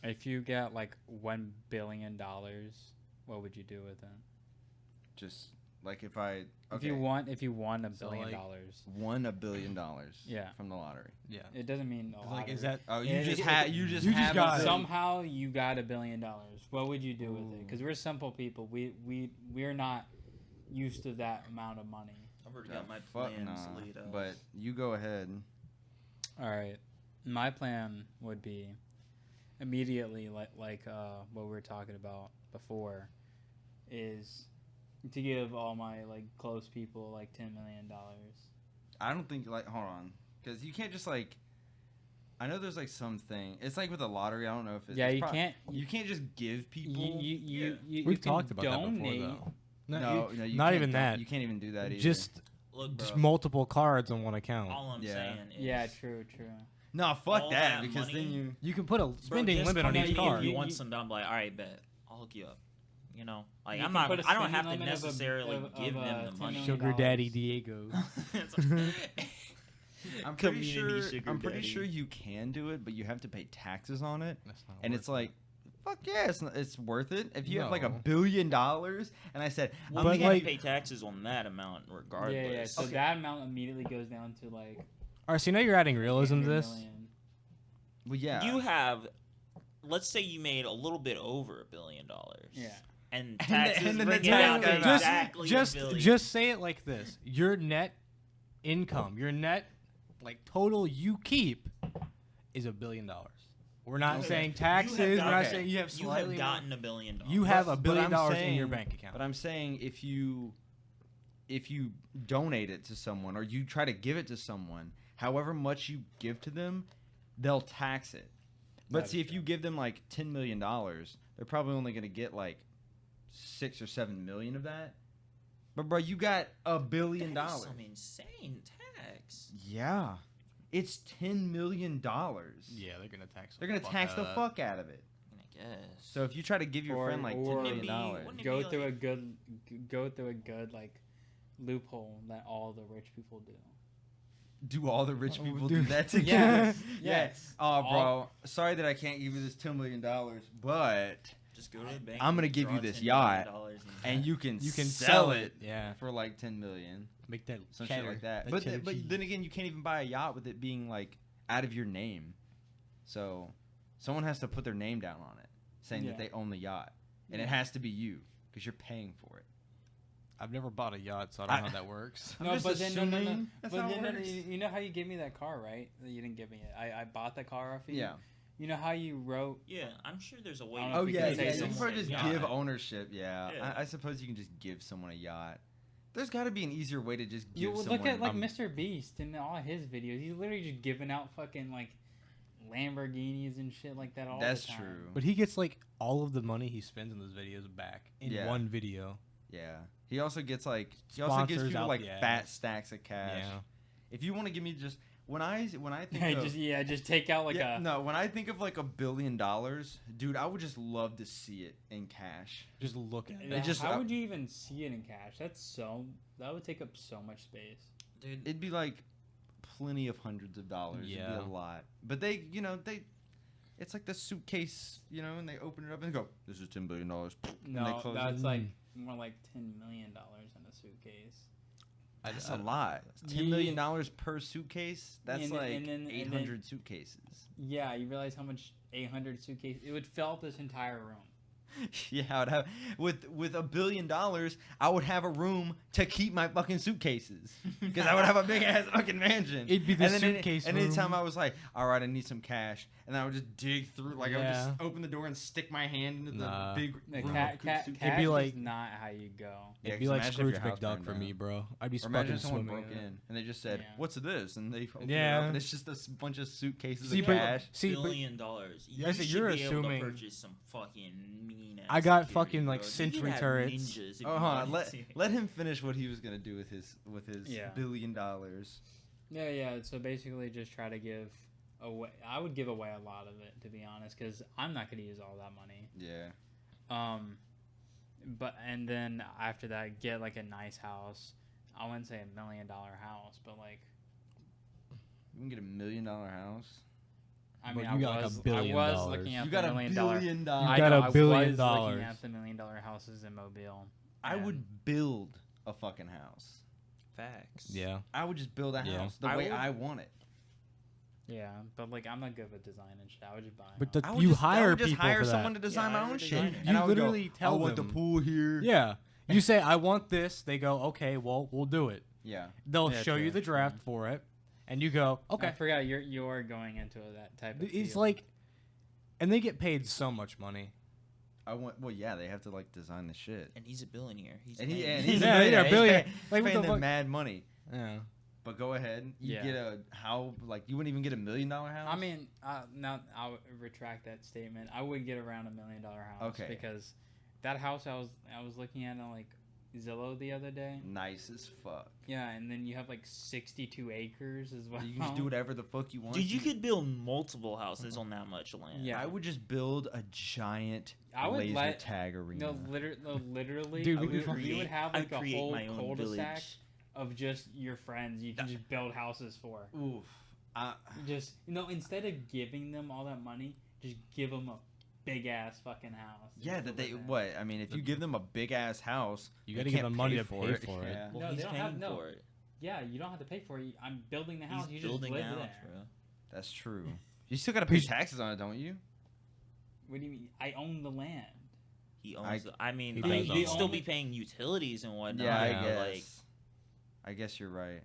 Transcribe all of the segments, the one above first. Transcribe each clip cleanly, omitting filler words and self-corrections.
If you get like $1 billion, what would you do with it? Just like if I If you won $1 So, billion, like, won $1 billion Yeah. from the lottery. Yeah. it doesn't mean a lot. Like, is that Oh, you It- just it- had it- you just you just have got a- it. somehow you got $1 billion? What would you do with it? Ooh. Because we're simple people. We're not used to that amount of money. I've already Oh, got my fuck plans nah. laid out. But you go ahead. All right, my plan would be immediately like what we were talking about before, is to give all my like close people like $10 million. I don't think like hold on, because you can't just like. I know there's like something. It's like with the lottery. I don't know if it's. Yeah, it's you can't. You can't just give people. You We've can talked about donate. that before, though. No, not you can't even that. You can't even do that either. Just Look, bro, multiple cards on one account. all I'm Yeah. saying is... Yeah, true. no, fuck all that, that because money- then you. You can put a Bro, spending just limit on tell each me card. If you You- want some dumb, like, all right, bet. I'll hook you up. You know? Like, You I'm can not... put a I don't spending have to limit of a- necessarily of- give of, them the $10 money. million. Sugar Daddy Diego. I'm pretty Community sure. sugar I'm pretty daddy. sure you can do it, but you have to pay taxes on it, That's not and worth it's like. Fuck yeah, it's worth it. If you have like No. $1 billion, and I said, Well, But we have like- to pay taxes on that amount regardless. Yeah. So Okay. that amount immediately goes down to like. All right, so now you're adding realism to 800 this. million. well, yeah, You have... Let's say you made a little bit over $1 billion. Yeah. And then- taxes and then bring the it out tax to guy- exactly just $1 billion. just say it like this: your net income, your net like total you keep is $1 billion. We're not Okay. saying You taxes. have We're not okay. saying you have You slightly. have gotten $1 billion. You have But- $1 billion but I'm in your saying- bank account. But I'm saying if you donate it to someone or you try to give it to someone, however much you give to them, they'll tax it. But That see, is if you give them like $10 million, they're probably only going to get like 6 or 7 million of that. But bro, you got $1 billion. That is some insane tax. Yeah, it's $10 million. Yeah, they're gonna tax. They're gonna tax the fuck out of it. I guess. So if you try to give your Or- friend like or- $10 million, Wouldn't it Go be through like- go through a good like loophole that all the rich people do. do all the rich Oh, people dude. do that together? Yes. Yeah. Yes. Oh, bro. All- Sorry that I can't give you this $10 million, but Just go to the bank. I'm gonna and give you draw this $10 yacht, million and you can sell it Yeah, for like 10 million, make that some cheddar, shit like that. cheddar cheese. But then again, you can't even buy a yacht with it being like out of your name. So someone has to put their name down on it, saying that Yeah. they own the yacht, and it Yeah. has to be you because you're paying for it. I've never bought a yacht, so I don't know how that works. I'm No, just but then no. assuming that's But how it then works. you know how you gave me that car, right? You didn't give me it. I bought that car off you. Yeah. You know how you wrote? Yeah, I'm sure there's a way. I don't to know Oh if you yeah, can say yeah. You someone can probably a just yacht. give ownership. Yeah, Yeah. I suppose you can just give someone a yacht. There's got to be an easier way to just give You someone. look at like Mr. Beast and all his videos. He's literally just giving out fucking like Lamborghinis and shit like that all That's the time. true. But he gets like all of the money he spends on those videos back in Yeah. one video. Yeah. He also gets like he also gives Sponsors people out like the fat ass. stacks of cash. Yeah. If you want to give me just when I think of just take out like yeah, a no, when I think of like $1 billion, dude, I would just love to see it in cash. Just look at Yeah, it. It just- how would you even see it in cash? That would take up so much space. Dude, It'd be like plenty of hundreds of dollars. It'd Yeah. be a lot. But it's like the suitcase, and they open it up and go, "This is $10 billion." And they No, close that's it. like more like $10 million in a suitcase. That's a lot. $10 million per suitcase. That's And- like and then- 800 suitcases. Yeah, you realize how much 800 suitcase it would fill up this entire room. Yeah, I would have with $1 billion. I would have a room to keep my fucking suitcases because I would have a big ass fucking mansion. It'd be the and then suitcase And anytime room. I was like, all right, I need some cash, and I would just dig through, like I would just Yeah. open the door and stick my hand into Nah. the big The room cash of suitcases. cash like- is not how you go. Yeah, It'd be 'cause like imagine if Scrooge your house McDuck burned for down. me, bro. I'd be Or imagine fucking if someone swimming broke in it. in and they just said, Yeah. "What's this?" and they opened it Yeah. up, and it's just a bunch of suitcases See, of but- cash. See, but $1 billion. Yeah, so You you're should be able assuming- to purchase some fucking mean ass I got security, fucking, like, bro. You sentry could have turrets. ninjas if you Oh, hold on. wanted to. Let him finish what he was gonna do with his Yeah. $1 billion. Yeah. So basically, just try to give away. I would give away a lot of it, to be honest, because I'm not gonna use all that money. Yeah. But and then after that, get like a nice house. I wouldn't say $1 million house, but like You can get $1 million house. I But mean, you got like $1 billion. I was looking at You the got $1 $1 million. billion. You I got know, $1 billion. I was looking at the $1 million houses in Mobile. I and- would build a fucking house. Facts. Yeah. I would just build a Yeah. house the I way would- I want it. Yeah, but like I'm not good with design and shit. I would just buy. But them. the- I would You just, I hire would just people hire for someone that. to design Yeah, my I own would shit. design it. And You I would literally go, tell I want the them. pool here. Yeah. You say, I want this. They go, okay, well, we'll do it. Yeah. They'll Yeah, show you true, the draft for it, and you go, I okay. forgot you're going into that type of. It's field. like, and they get paid so much money. I want. Well, yeah, they have to like design the shit. And he's a billionaire. He's And paying- he's Yeah, a billionaire. yeah, billionaire. He's Like, what paying the them fuck? mad money. Yeah. But go ahead. You Yeah. get a how like you wouldn't even get $1 million house. I mean, now I'll retract that statement. I would get around $1 million house. Okay. Because that house I was looking at on like Zillow the other day. nice as fuck. Yeah, and then you have like 62 acres as well. You can just do whatever the fuck you want. Dude, you could build multiple houses on that much land. Yeah. I would just build a giant I would laser let- tag arena. No, literally, Dude, we you, could you would have like I'd a create whole my own cul-de-sac village. of just your friends. You can just build houses for. Oof. Just instead of giving them all that money, just give them a big ass fucking house. Yeah, Just that live they in it. what? I mean, if you give them a big ass house, You they got to give can't them money pay to pay for it. Yeah. Well, No, he's they don't paying have- no. for it. Yeah, you don't have to pay for it. I'm building the house. He's You just building live a house, there. bro. That's true. You still got to pay taxes on it, don't you? What do you mean? I own the land. He owns. I mean, He I mean, does own you'd it. still be paying utilities and whatnot. Yeah, I Yeah. guess. Like, I guess you're right.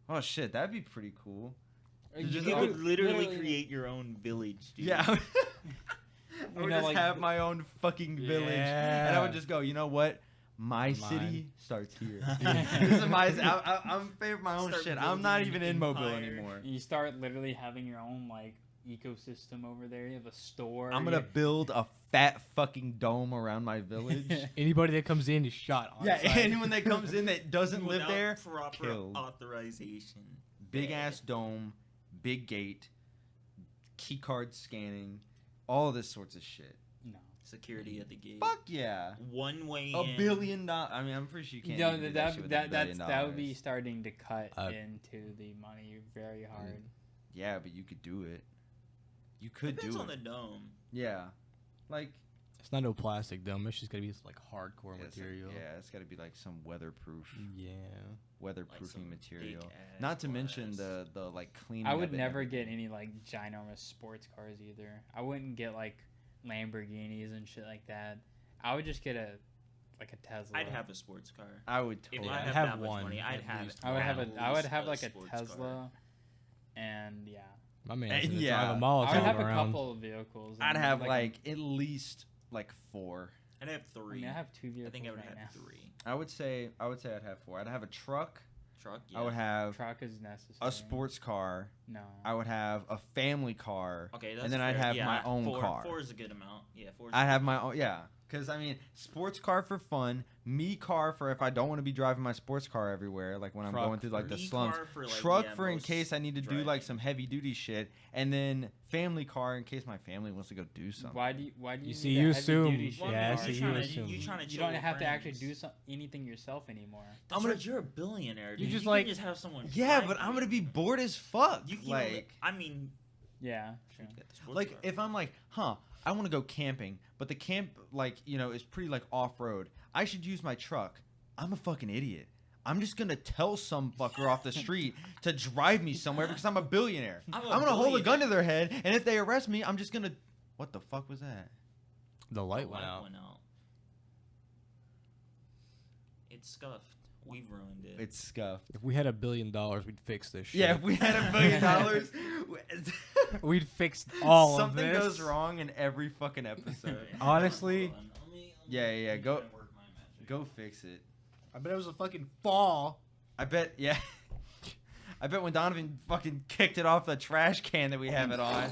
Oh shit, that'd be pretty cool. you just could all- literally create your own village, dude. Yeah. I would know, just like, have my own fucking village, and I would Yeah. just go. You know what? My Mine. city starts here. This is my. I'm favor my own Start shit. I'm not building even an in Mobile empire. anymore. You start literally having your own like ecosystem over there. You have a store. I'm gonna you- build a fat fucking dome around my village. Anybody that comes in is shot on Yeah, sight. anyone that comes in that doesn't live Without there, proper killed. authorization. Big Dead. ass dome, big gate, key card scanning, all this sorts of shit. No. Security at the gate. Fuck yeah. One way $1 in. billion. I mean, I'm pretty sure you can't. No, even do that shit with $1 billion. that would be starting to cut Uh, into the money very hard. Yeah, but you could do it. You could Depends do on it. the dome. Yeah, like It's not no plastic dome. It's just gonna be like hardcore it's like- material. yeah, it's got to be like some weatherproof, Yeah. Like weatherproofing some material. big-ass Not to mention glass. the like cleaning. I of would it and never everything. get any like ginormous sports cars either. I wouldn't get like Lamborghinis and shit like that. I would just get a Tesla. I'd have a sports car. I would If totally. I I'd have have that much one, money, I'd at have. least. I would have at I would least have like a sports car. Tesla, and yeah, My man And can yeah. drive a I would Molotov have a around. couple of vehicles. I'd and, have like, like at least like 4. I'd have I three. mean, I have 2 I vehicles. think I would right have now. 3. I would say I'd have 4. I'd have a truck. Truck. Yeah. I would have Truck is necessary. a sports car. No. I would have a family car. Okay, that's and then I'd fair. have Yeah, my own 4, car. 4 is a good amount. Yeah, 4. I have my own, yeah. Because, I mean, sports car for fun, me car for if I don't want to be driving my sports car everywhere, like when I'm Truck going through, like, the Me slums. car for, like, Truck yeah, for in most case I need to do, like, driving. some heavy-duty shit. And then family car in case my family wants to go do something. Why do you You need see, a you heavy assume- duty shit yeah, car? see, you assume. You trying to You chill don't with have to actually friends. do anything yourself anymore. That's I'm right, gonna- you're a billionaire. You Dude. just, you like- can just have someone. Yeah, drive but you. I'm going to be bored as fuck. You can Like, I mean, Yeah, true. get the sports like car. if I'm like, I want to go camping, but the camp, like, is pretty, like, off-road. I should use my truck. I'm a fucking idiot. I'm just going to tell some fucker off the street to drive me somewhere because I'm a billionaire. I'm a I'm going to hold a gun billionaire. to their head, and if they arrest me, I'm just going to... What the fuck was that? The The light went out. It's scuffed. We've ruined it. It's scuffed. If we had $1 billion, we'd fix this shit. Yeah, if we had $1 billion, We'd fix all of something this. goes wrong in every fucking episode. Honestly- Hold on, let me Yeah, try go- to work my magic. Go fix it. I bet it was a fucking fall. I bet, yeah. I bet when Donovan fucking kicked it off the trash can that we have it on.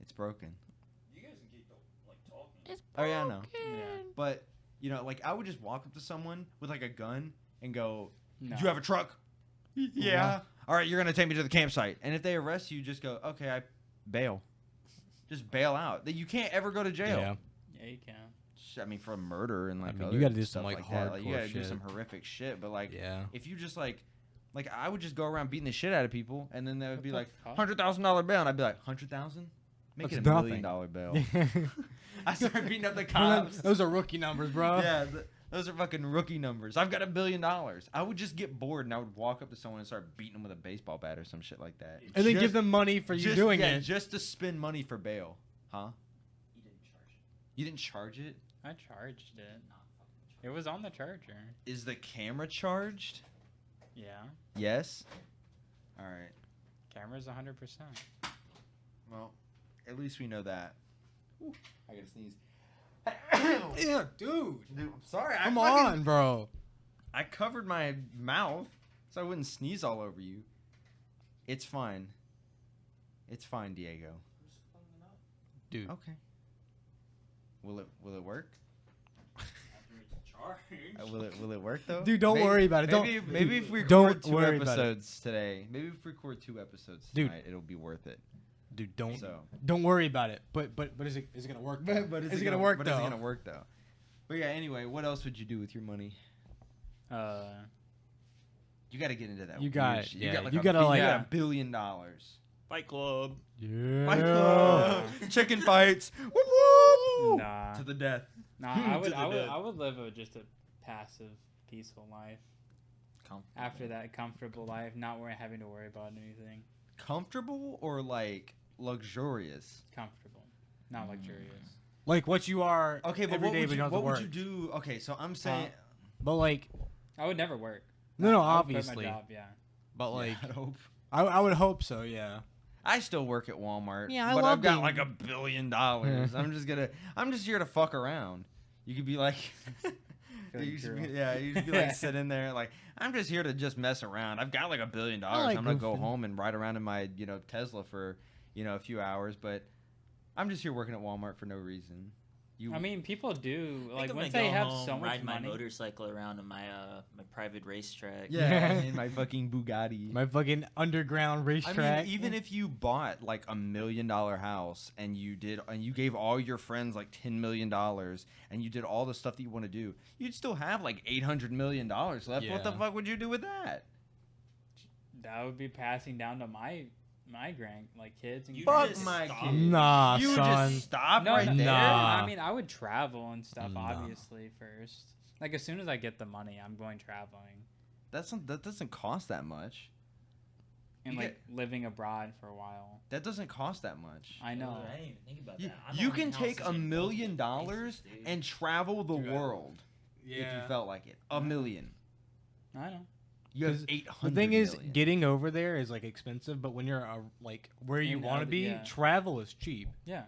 It's broken. You guys can keep like talking. Oh, yeah, I know. Yeah. But, like, I would just walk up to someone with, like, a gun and go, No. you have a truck? Yeah. All right, you're going to take me to the campsite. And if they arrest you, just go, okay, I bail. Just bail out. You can't ever go to jail. Yeah. Yeah, you can. I mean, for murder and, like, I mean, other you gotta do stuff some, like, that. You hardcore gotta do shit. some horrific shit. But, like, Yeah. if you just, like, Like I would just go around beating the shit out of people, and then they would What be the like fuck? $100,000 bail, and I'd be like 100,000. Make That's it $1 nothing. million bail. I started beating up the cops. Those are rookie numbers, bro. Yeah, those are fucking rookie numbers. I've got $1 billion. I would just get bored and I would walk up to someone and start beating them with a baseball bat or some shit like that. And then Just- give them money for you doing it. just to spend money for bail, huh? You didn't charge it. You didn't charge it? I charged it. Not fucking It was on the charger. Is the camera charged? Yeah. Yes. All right. Camera's 100%. Well, at least we know that. Ooh, I gotta sneeze. Yeah, dude. Dude, I'm sorry. Come on, bro. I covered my mouth so I wouldn't sneeze all over you. It's fine. It's fine, Diego. Dude. Okay. Will it work? After it's charged. Will it work though? Dude, don't worry about it. Maybe if we don't record 2 worry about it. episodes today, maybe if we record 2 episodes Dude. tonight, it'll be worth it. Dude, don't So, don't worry about it. But is it gonna work? Though? Is it gonna work But though? is it gonna work though? But yeah. Anyway, what else would you do with your money? You got to get into that. You weird got- shit. yeah, You got like you a gotta, bi- like- you got Yeah. $1 billion. Fight Club. Yeah. Fight club, chicken fights, whoop whoop, Nah. to the death. Nah, I would, To the I would, death. I would live just a passive, peaceful life. After that, comfortable life, not having to worry about anything. Comfortable or like luxurious? Comfortable, not luxurious. Like what you are. Okay, but every what day, would but you, don't have to what would work. you do? Okay, so I'm saying, But like, I would never work. no, I would quit obviously. my job, yeah. But like, yeah, I'd hope. I would hope so. Yeah. I still work at Walmart. Yeah, I but love I've got being- like $1 billion. I'm just here to fuck around. You could be like, Feeling you should true. be, yeah, you should be like sitting there like, I'm just here to just mess around. I've got like $1 billion. like I'm gonna go goofing. home and ride around in my Tesla for a few hours, but I'm just here working at Walmart for no reason. I mean, people do I think like I'm once gonna they go have home, so much ride my money. motorcycle around in my my private racetrack. yeah, in my fucking Bugatti. My fucking underground I racetrack. mean, even if you bought like $1 million house and you gave all your friends like $10 million and you did all the stuff that you want to do, you'd still have like $800 million left. What the Yeah. fuck would you do with that? That would be passing down to my grand kids and You Fuck just my stop. kids. nah, You son. just stop no, right no, there. Nah. I mean, I would travel and stuff. Nah. Obviously, first. Like as soon as I get the money, I'm going traveling That doesn't cost that much. and You like living abroad for a while. That doesn't cost that much. I know. I didn't even think about You, that. I'm you owning can take houses $1 in million multiple places, dude. and travel the Dude, world if you felt like it. $1 million. I know. You have 'Cause 800 The thing is, million. getting over there is like expensive, but when you're like where you In want to other- be, yeah. travel is cheap. Yeah.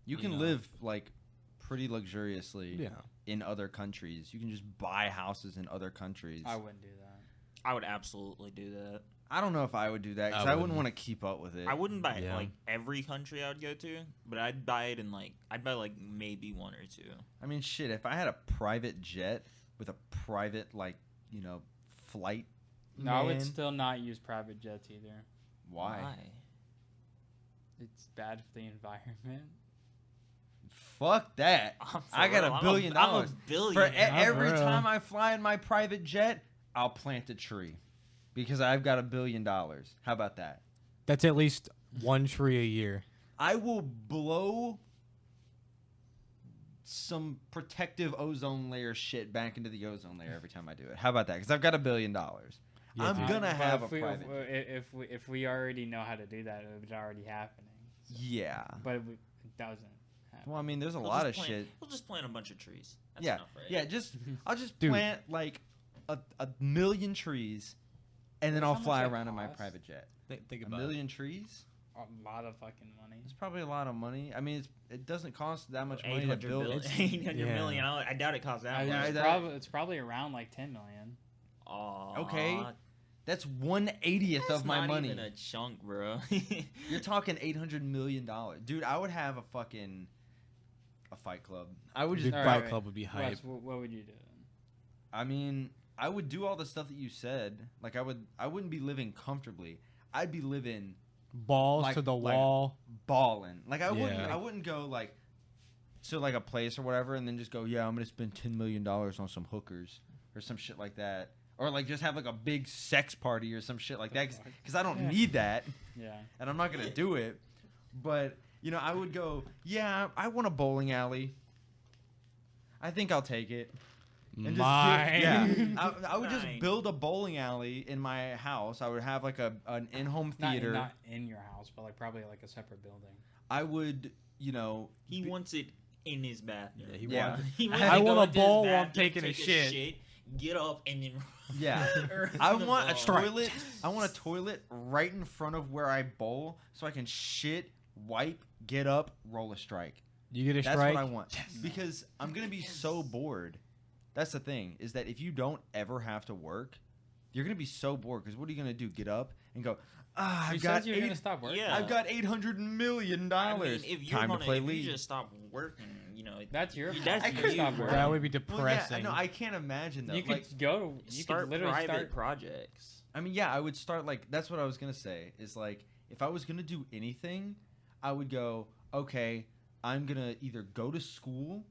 You you can know. live like pretty luxuriously Yeah. in other countries. You can just buy houses in other countries. I wouldn't do that. I would absolutely do that. I don't know if I would do that because I I wouldn't wouldn't. want to keep up with it. I wouldn't buy Yeah. like every country I would go to, but I'd buy it in I'd buy like maybe 1 or 2. I mean, shit. If I had a private jet with a private flight, No, I would man, still not use private jets either. why? It's bad for the environment. Fuck that. I got $1 billion. I'm a For billion. every real. time I fly in my private jet, I'll plant a tree because I've got $1 billion. How about that? That's at least 1 tree a year. I will blow some protective ozone layer shit back into the ozone layer every time I do it. How about that? Because I've got $1 billion. Yeah, I'm dude. gonna But have a if we, private. if we already know how to do that, it would already happening. Yeah. But it doesn't happen. Well, I mean, there's a We'll lot just of plant- shit. We'll just plant a bunch of trees. That's Yeah. enough, right? Yeah. I'll just Dude. plant like a million trees, and then That's I'll how much fly that around in my costs? private jet. Think A about million trees? A lot of fucking money. It's probably a lot of money. I mean, it doesn't cost that much money to 800 build. billion. It's- 800 Yeah. million. I doubt it costs that Yeah, much. It's probably around like 10 million. Aw, Okay. That's 1/80th that's of my not money. even a chunk, bro. You're talking $800 million, dude. I would have a Fight Club. I would just. Dude, Alright, Fight Club would be hype. Wes, what would you do? I mean, I would do all the stuff that you said. Like I wouldn't be living comfortably. I'd be living Balls like- to the like- wall. balling. Like I wouldn't. Yeah. I wouldn't go like to like a place or whatever, and then just go, yeah, I'm gonna spend $10 million on some hookers or some shit like that. or like just have like a big sex party or some shit like that, because I don't need that, Yeah. and I'm not gonna do it. But you know, I would go. Yeah, I want a bowling alley. I think I'll take it. And Mine. I would just Mine. build a bowling alley in my house. I would have like an in-home theater. Not in your house, but like probably like a separate building. I would, you know, He wants it in his bathroom. Yeah, he Yeah. wants- He wants I to go want a into his bowl while I'm bathroom, taking a take shit. get up, and then yeah. run I the want a ball. toilet. I want a toilet right in front of where I bowl, so I can shit, wipe, get up, roll a strike. You get a That's strike. what I want. Because I'm gonna be so bored. That's the thing, is that if you don't ever have to work, you're gonna be so bored. Because what are you gonna do? Get up and go, You I've got said you're gonna stop working. Yeah. I've got $800 million. I mean, if you're Time gonna, to play if League. you just stop working, you know, That's your. That's fault. You could you, stop bro. working. That would be Well, yeah, depressing. no, I can't imagine though. You Like, could go. You start could literally private start. projects. I mean, yeah, I would start like that's what I was gonna say. Is like if I was gonna do anything, I would go, okay, I'm gonna either go to school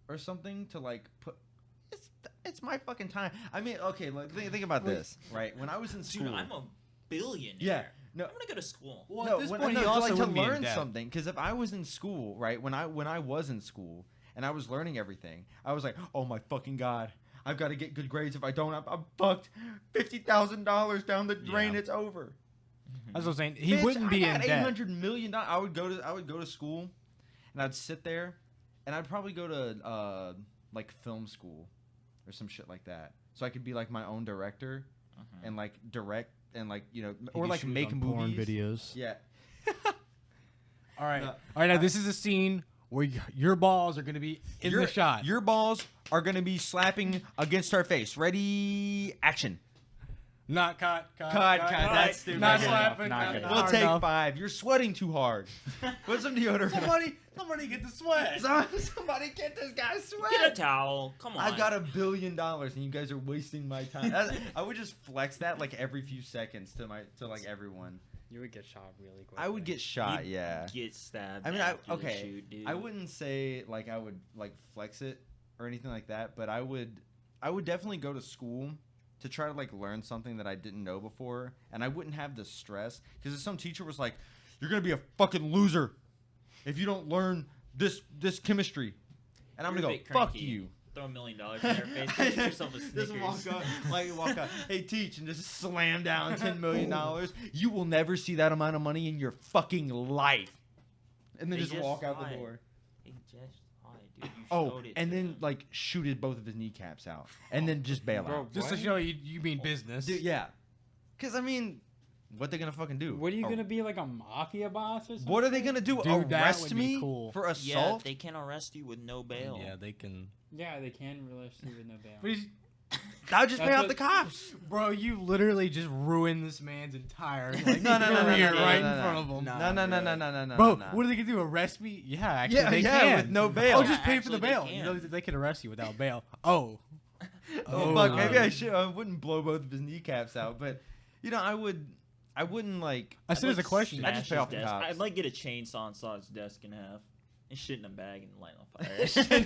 or something to like put. It's my fucking time. I mean, okay, like think about this, right? When I was in school, Dude, I'm a billionaire. Yeah, no. I'm gonna go to school. Well, no, at this when, point, no, he to, also like, to wouldn't be in learn debt. something. Because if I was in school, right, when I was in school and I was learning everything, I was like, oh my fucking god, I've got to get good grades. If I don't, I'm fucked. $50,000 down the drain. Yeah. It's over. That's what I'm saying. He Bitch, wouldn't be I in got debt. $800 million. I would go to school, and I'd sit there, and I'd probably go to like film school, or some shit like that, so I could be like my own director, and like direct and like or like make movies. porn videos. Yeah. All right. No, All right. Now this is a scene where your balls are gonna be in the shot. Your balls are gonna be slapping against her face. Ready? Action. Not cut. That's stupid. Not Okay. slapping. Not Not good. hard We'll take enough. 5. You're sweating too hard. Put some deodorant. Somebody get the sweat. Somebody get this guy sweat. Get a towel. Come on. I've got $1 billion and you guys are wasting my time. I would just flex that like every few seconds to like everyone. You would get shot really quick. I would get shot, yeah. Get stabbed. I mean, after the okay. shoot, dude. I wouldn't say like I would like flex it or anything like that, but I would definitely go to school to try to like learn something that I didn't know before, and I wouldn't have the stress because if some teacher was like, "You're gonna be a fucking loser if you don't learn this chemistry," and I'm You're a gonna go, bit "Fuck cranky. you." Throw $1 million in their face. Get yourself a Just Snickers. walk up, hey teach, and just slam down $10 million. You will never see that amount of money in your fucking life, and then They just just walk out the lied. door. Hey, just lie, dude. You Oh, showed it and to then them. like shooted both of his kneecaps out, and then just bail Bro, out. Just to What? show you mean business. Dude, yeah, because I mean, what they gonna fucking do? What are you Oh, gonna be like a mafia boss or something? What are they gonna do? Dude, that Arrest would be me cool. for yeah, assault? they can arrest you with no bail. Yeah, they can. Yeah, they can release you with no But bail. he's- I'll just pay That's off what- the cops. Bro, you literally just ruined this man's entire like, No, no, no, no, career no, no, right no, in no. front of him. No. Bro, no. what are they gonna do? Arrest me? Yeah, actually, Yeah, they yeah, can. with no bail. Oh, just Yeah, pay for the actually, they bail. can. You know, they can arrest you without bail. Oh. Oh, fuck, maybe I wouldn't blow both of his kneecaps out, but I wouldn't like. I said I'd as a like question. I just smash pay off his the desk. cops. I'd like get a chainsaw and saw his desk in half and shit in a bag and light on fire.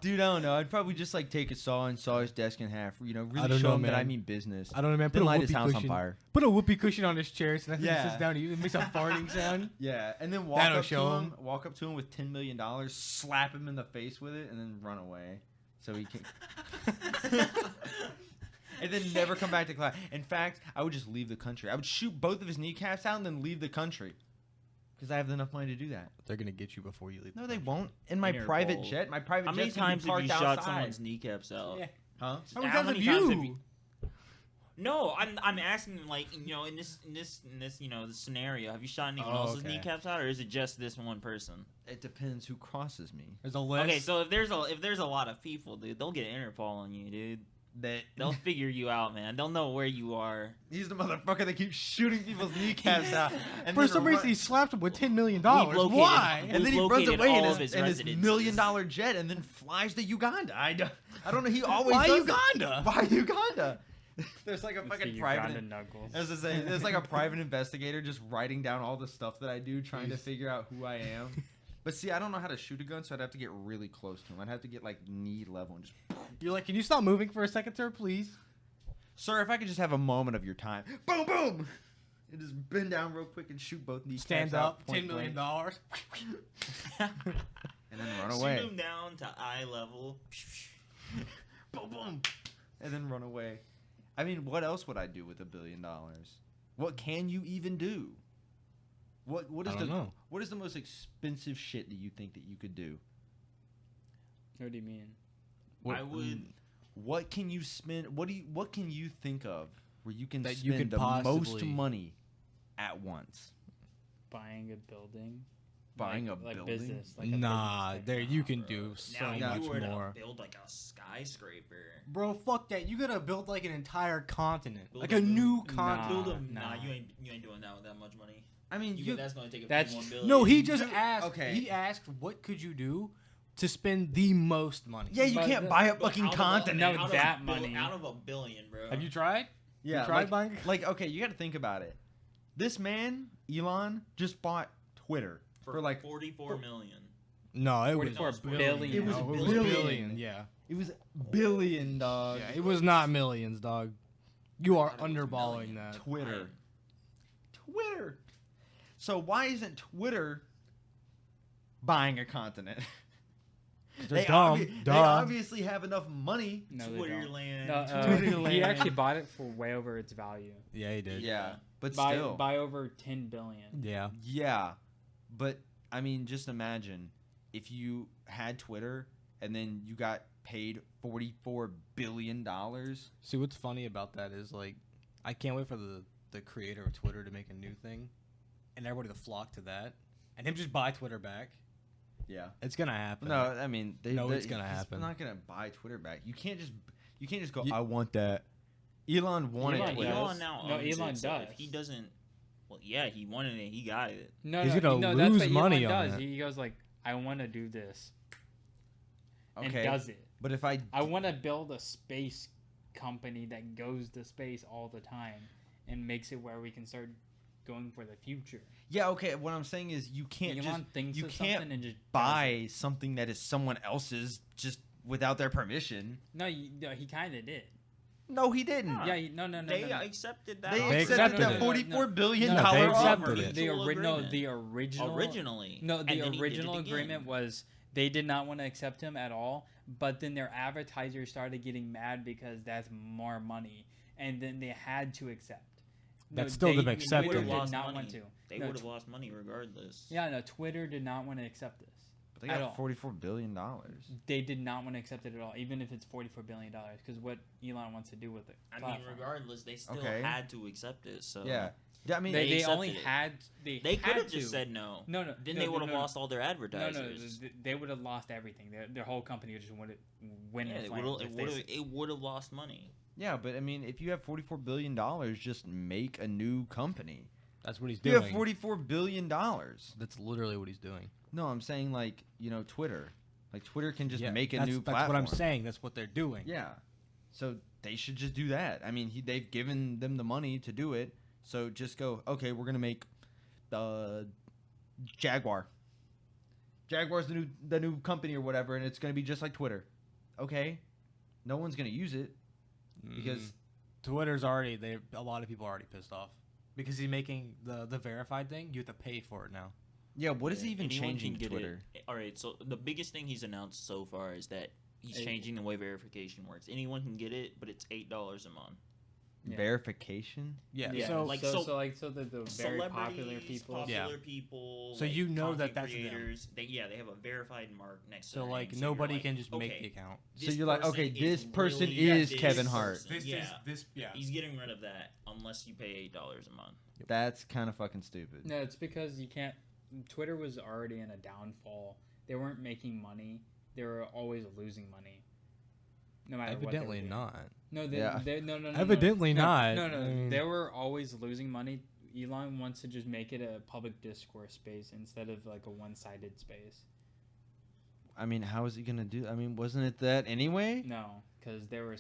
Dude, I don't know. I'd probably just like take a saw and saw his desk in half. Really I don't show know, him that I man. mean business. I don't know, man. Put Then a light whoopee his house cushion. on fire. Put a whoopee cushion on his chair so that he Yeah. sits down and he makes a farting sound. Yeah, and then That'll show walk up to him with $10 million, slap him in the face with it, and then run away, so he can. And then never come back to class. In fact, I would just leave the country. I would shoot both of his kneecaps out and then leave the country, because I have enough money to do that. They're gonna get you before you leave. No, they won't. In my Interpol. private jet, my private How many jet's gonna times be have you parked shot outside. someone's kneecaps out? Yeah. Huh? How many How times many have times you? have you- No, I'm asking like in this the scenario, have you shot anyone Oh, else's okay. kneecaps out, or is it just this one person? It depends who crosses me. There's a list. Okay, so if there's a lot of people, dude, they'll get Interpol on you, dude. That They'll figure you out, man. They'll know where you are. he's the motherfucker that keeps shooting people's kneecaps out. And for then some run- reason, he slapped him with $10 million. located- Why? and then he runs located away all in of his, his in his residences. $1 million jet and then flies to Uganda. I don't know. He always Why does Uganda? It. Why Uganda? There's like a It's fucking the private. Uganda Knuckles. As I say, there's like a private investigator just writing down all the stuff that I do, trying to figure out who I am. But see, I don't know how to shoot a gun, so I'd have to get really close to him. I'd have to get like knee level and just. You're like, can you stop moving for a second, sir, please? Sir, if I could just have a moment of your time. Boom, boom! And just bend down real quick and shoot both knees. Stand up, $10 million. And then run away. Shoot him down to eye level. Boom, boom. And then run away. I mean, what else would I do with $1 billion? What can you even do? What I don't know. What is the most expensive shit that you think that you could do? What do you mean? I would. What can you spend? What can you think of where you can That you spend could the most possibly- money at once? Buying a building? Buying like, a like building? Business, like a Nah, business there type. you can Bro, do so now much you were more. to build like a skyscraper. Bro, fuck that. You gotta build like an entire continent. Build Like a a moon. new Nah. continent. Build a, nah. nah, you ain't doing that with that much money. I mean, That's gonna take a That's- few more billion. No, he just You- asked. okay. He asked, what could you do to spend the most money? yeah, you But can't the- buy a But fucking out of a- continent. No, out of that a money. out of $1 billion, bro. Have you tried? Yeah, You tried like, buying? like okay, you got to think about it. This man, Elon, just bought Twitter for like 44 million. No, it was 44 billion. It was No, billion. Yeah. it was billion, dog. Yeah, it was not millions, dog. You are I thought it was underballing million. that. Twitter. Twitter. So why isn't Twitter buying a continent? They're dumb. They Duh. obviously have enough money. No, they don't. Twitterland. No, Twitterland. he actually bought it for way over its value. Yeah, he did. Yeah, but By still. by over 10 billion. Yeah. Yeah, but I mean, just imagine if you had Twitter and then you got paid $44 billion. See, what's funny about that is, like, I can't wait for the creator of Twitter to make a new thing and everybody to flock to that and him just buy Twitter back. Yeah. It's going to happen. No, I mean, It's gonna happen. He's not gonna buy Twitter back. You can't just go. You- I want that. Elon wanted Elon Twitter. does. Elon now No, owns Elon it, so does. If he doesn't, well, yeah, he wanted it. He got it. No, He's no, gonna no, that's lose what money Elon on does. that. He goes like, I want to do this, and Okay, does it. but if I I want to build a space company that goes to space all the time and makes it where we can start going for the future. yeah, okay. What I'm saying is you can't Elon just thinks you of can't something and just does it. buy something that is someone else's just without their permission. No, he kind of did. No, he didn't. Nah. Yeah, no. They no. accepted that. They They accepted accepted that it. $44 billion No, they dollar accepted offer. it. The Mutual agreement. original Originally. No, And the then he did it original again. agreement was they did not want to accept him at all, but then their advertisers started getting mad because that's more money, and then they had to accept. That's still the Twitter acceptance. did lost not money. want to. They No, would have lost money regardless. Yeah, no, Twitter did not want to accept this. But they At got all. $44 billion. They did not want to accept it at all, even if it's $44 billion, because what Elon wants to do with it. I mean, regardless, they still Okay. had to accept it. So Yeah. I mean, they accepted only it. had they had could have to. just said no. No, Then no, they no, would have no, lost all their No, advertisers. they would have lost everything. Their whole company would just win Yeah, in it flames would if have. they- It would have lost money. yeah, but I mean, if you have $44 billion, just make a new company. That's what he's You doing. have $44 billion. That's literally what he's doing. No, I'm saying like, Twitter. Like Twitter can just Yeah, make a that's, new that's platform. what I'm saying. That's what they're doing. Yeah. So they should just do that. I mean, they've given them the money to do it. So just go, okay, we're going to make Jaguar. Jaguar's the new company or whatever, and it's going to be just like Twitter. Okay. No one's going to use it because Twitter's a lot of people are already pissed off because he's making the verified thing. You have to pay for it now. yeah, what is he even Anyone changing can get Twitter? it. All right, so the biggest thing he's announced so far is that he's Hey. changing the way verification works. Anyone can get it, but it's $8 a month. Yeah. Verification? Yeah. Yeah, So like- so so- the very popular Celebrities, people. popular people. So like, you know that content that's them. creators. They have a verified mark next to so their like name, so you're nobody like, can just make okay, the account. So this you're like, person okay, this person really is this Kevin Hart. person. Yeah. Yeah. He's getting rid of that unless you pay $8 a month. That's kind of fucking stupid. No, it's because you can't. Twitter was already in a downfall. They weren't making money. They were always losing money. No matter what. they were Evidently doing. not. No, Yeah. no. Evidently no, not. No, I mean- they were always losing money. Elon wants to just make it a public discourse space instead of like a one-sided space. I mean, how is he going to do? I mean, wasn't it that anyway? No, because they were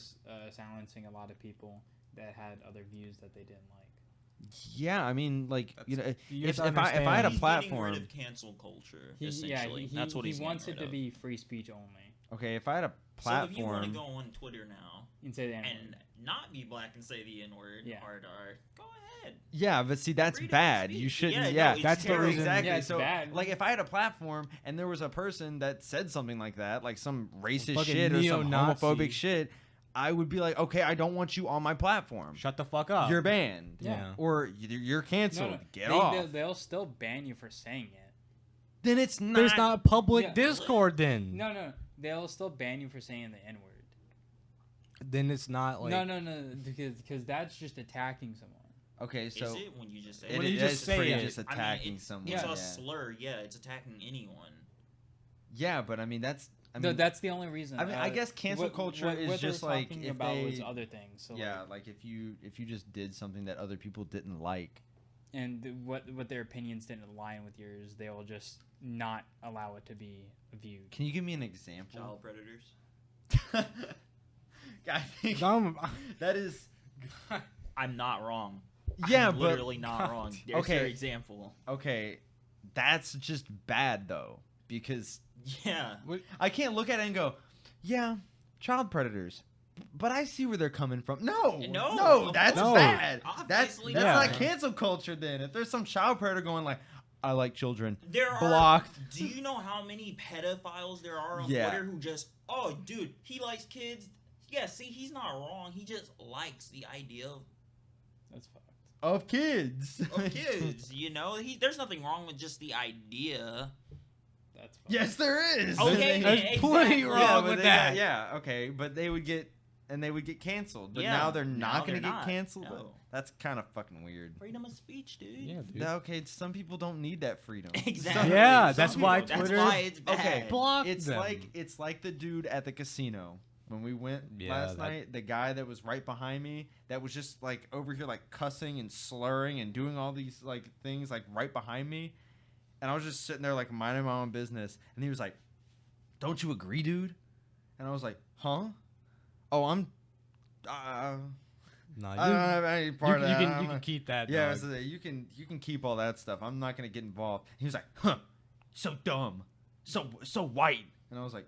silencing a lot of people that had other views that they didn't like. Yeah, I mean, like you know, You if have to I had a understand. He's platform, getting rid of cancel culture. Yeah, Essentially, that's what he's he wants it getting to rid be free speech only okay, if I had a of. So if you want to platform, go on Twitter now and say the and N-word. not be black and say the N word, Yeah. go ahead. yeah, but see, that's Freedom of bad. speech. You shouldn't. Yeah, Yeah, no, it's that's the terrible. reason- exactly. Yeah, it's so, bad. like, if I had a platform and there was a person that said something like that, like some racist Fucking shit or some neo-Nazi. homophobic shit, I would be like, okay, I don't want you on my platform. Shut the fuck up. You're banned. Yeah. Or you're canceled. No, Get off. They'll still ban you for saying it. Then it's not. There's not public Yeah. Discord then. No, they'll still ban you for saying the N-word. Then it's not like No, because that's just attacking someone. Okay, so Is it when you just say When it you is just say pretty it. just I mean, attacking it's, someone. It's yeah. a slur. Yeah, it's attacking anyone. Yeah, but I mean that's. I No, mean, that's the only reason. I mean, I guess cancel culture is what just we're like talking if about they, was other things. So yeah, like if you just did something that other people didn't like. and what their opinions didn't align with yours, they will just not allow it to be viewed. Can you give me an example? Child predators. I think Dumb. that is. I'm not wrong. Yeah, I'm but literally not wrong. There's okay. your example. Okay, that's just bad though because Yeah. I can't look at it and go, yeah, child predators. But I see where they're coming from. No, No, that's no. bad. That's Obviously not not. cancel culture. Then if there's some child predator going like, I like children, There are. blocked. Do you know how many pedophiles there are on Yeah. Twitter who just, oh, dude, he likes kids. Yeah, see, he's not wrong. He just likes the idea That's fucked. Of kids. of kids. You know, there's nothing wrong with just the idea. That's fucked. Yes, there is. Okay, There's yeah, plenty exactly. wrong but with they that. got- yeah, okay, but they would get canceled. But Yeah, now they're now not going to they're get not. canceled. No. That's kind of fucking weird. Freedom of speech, dude. Yeah, dude. Okay, some people don't need that freedom. Exactly. Yeah, Some that's people- why That's Twitter- why it's bad. Okay, Block it's them. like the dude at the casino when we went Yeah, last that- night. The guy that was right behind me that was just like over here like cussing and slurring and doing all these like things like right behind me, and I was just sitting there like minding my own business, and he was like, "Don't you agree, dude?" And I was like, "Huh? Oh, I'm." Nah, I don't have any part of that. you I'm can not- keep that. Yeah, dog. so you can keep all that stuff. I'm not gonna get involved. He was like, "Huh, so dumb, so white," and I was like,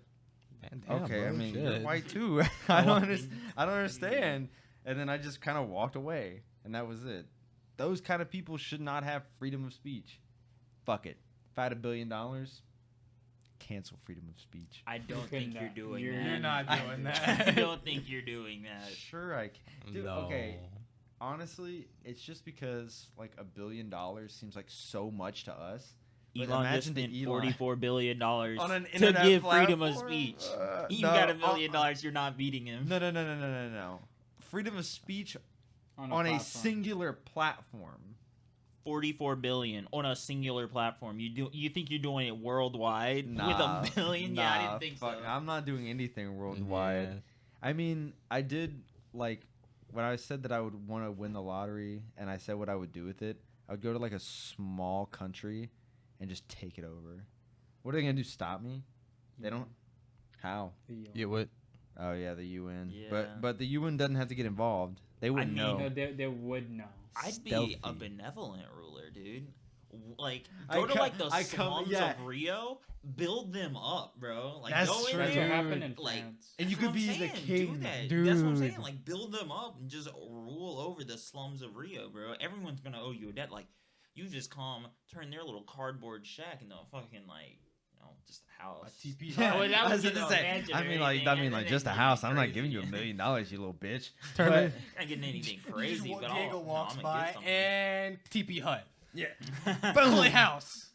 Man, damn, "Okay, bro, I mean, shit. you're white too. I don't understand." And then I just kind of walked away, and that was it. Those kind of people should not have freedom of speech. Fuck it. If I had $1 billion, cancel freedom of speech. I don't couldn't, think you're doing you're- that. You're not doing I that. don't think you're doing that. Sure, I can. Dude, No. okay. Honestly, it's just because like $1 billion seems like so much to us. But Elon just imagine spent the Elon $44 billion on an to internet give freedom of platform? speech. You No, got $1 million, you're not beating him. No. Freedom of speech on a platform. singular platform. 44 billion on a singular platform. You think you're doing it worldwide with Nah, $1 billion? Yeah, I nah, didn't think fuck, so. I'm not doing anything worldwide. Yeah. I mean, I did like when I said that I would want to win the lottery, and I said what I would do with it. I would go to like a small country and just take it over. What are they gonna do? Stop me? They don't. How? Yeah, what? Oh yeah, the UN. Yeah. But the UN doesn't have to get involved. They wouldn't mean, know. No, they would know. I'd be Stealthy. a benevolent ruler, dude. Like, I go to co- like the I come- slums yeah. of Rio, build them up, bro. Like, That's go in true. That's there. what happened in like, France. And you That's could what I'm be the saying, king. Do that. That's what I'm saying. Dude. Like, build them up and just rule over the slums of Rio, bro. Everyone's gonna owe you a debt. Like, you just come, turn their little cardboard shack into a fucking like, you know, just a house. TP. Yeah, Oh, that I was was just gonna a say. mansion I or mean, like, anything, I and mean, then like, they just a get house. I'm not crazy. giving you $1 million, you little bitch. Turn But- it. Not getting anything You crazy, just, but Diego I'll, walks I'm by gonna get something. and TP hut. Yeah. Family house.